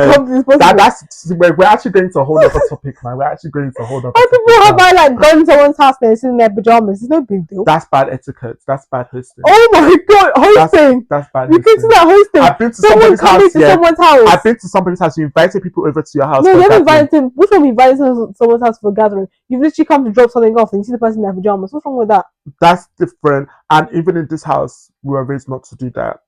actually going to a whole other topic, man. We're actually going to a whole other topic. People have like gone to someone's house and they're sitting in their pajamas. It's no big deal. That's bad etiquette. That's bad hosting. Oh my god, hosting. That's bad. You can see that hosting. I've been to someone's house. Someone's house. I've been to somebody's house. You invited people over to your house. No, you haven't invited them. Which one invited someone's house for a gathering? You've literally come to drop something off and you see the person in their pajamas. What's wrong with that? That's different. And even in this house, we were raised not to do that.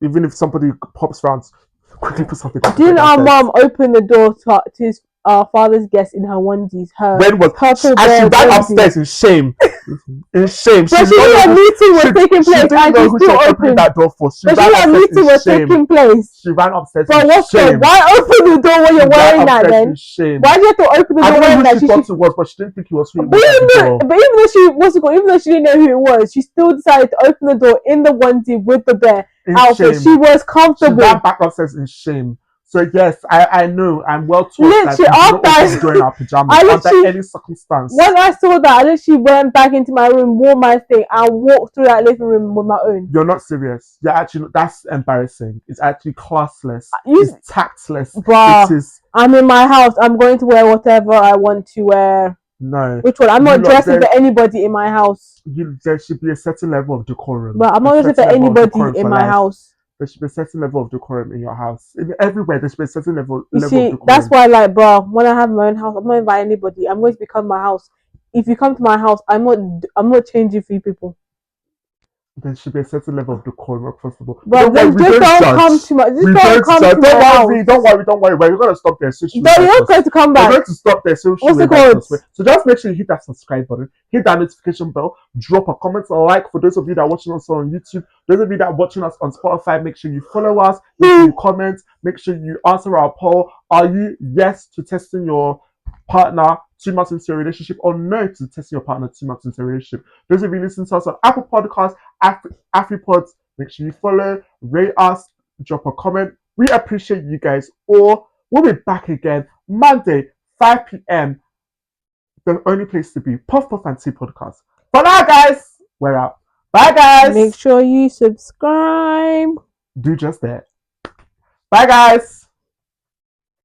Even if somebody pops around, quickly put something. Didn't our mum open the door to his father's guest in her onesies? When was she ran upstairs in shame? In shame. But she knew a meeting was taking place. She didn't know who she was opening that door for. She ran upstairs in shame. Taking place. She ran upstairs in shame. Why open the door when you're wearing that then? Why do you have to open the door wearing that? She thought it was, but she didn't think it was who it was. But even though she didn't know who it was, she still decided to open the door in the onesie with the bear outfit. Shame. She was comfortable. She ran back upstairs in shame. So yes, I know. I'm well taught that we don't our pajamas under any circumstance. When I saw that, I literally went back into my room, wore my thing, and walked through that living room with my own. You're not serious. You're actually, that's embarrassing. It's actually classless. It's tactless. Bruh, it is. I'm in my house. I'm going to wear whatever I want to wear. No. Which one? I'm not dressing for anybody in my house. There should be a certain level of decorum. But I'm not dressing for anybody in my house. There should be a certain level of decorum in your house. Everywhere, there should be a certain level of decorum. That's why, like, bro, when I have my own house, I'm not inviting anybody. I'm going to become my house. If you come to my house, I'm not changing for you people. There should be a certain level of decorum if possible. But don't come to my house. Don't worry. We're going to stop there. So you're not going to come back. We're going to stop there. So what's the code? So just make sure you hit that subscribe button, hit that notification bell, drop a comment or like for those of you that are watching us on YouTube. Those of you that are watching us on Spotify, make sure you follow us, make sure you comment, make sure you answer our poll. Are you yes to testing your partner 2 months into your relationship or no to testing your partner 2 months into a relationship? Those of you listening to us on Apple Podcasts, AfriPods, make sure you follow, rate us, drop a comment. We appreciate you guys all. We'll be back again Monday, 5 p.m. the only place to be. Puff Puff and Tea Podcast. For now, guys, we're out. Bye, guys. Make sure you subscribe. Do just that. Bye, guys.